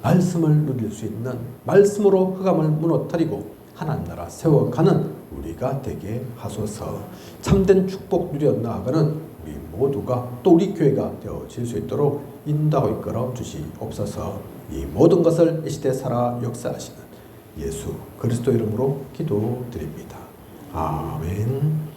말씀을 누릴 수 있는 말씀으로 흑암을 무너뜨리고 하나님 나라 세워가는 우리가 되게 하소서. 참된 축복 누려 나아가는 우리 모두가 또 우리 교회가 되어질 수 있도록 인도하고 이끌어 주시옵소서. 이 모든 것을 이 시대 살아 역사하시는 예수 그리스도 이름으로 기도드립니다. 아멘.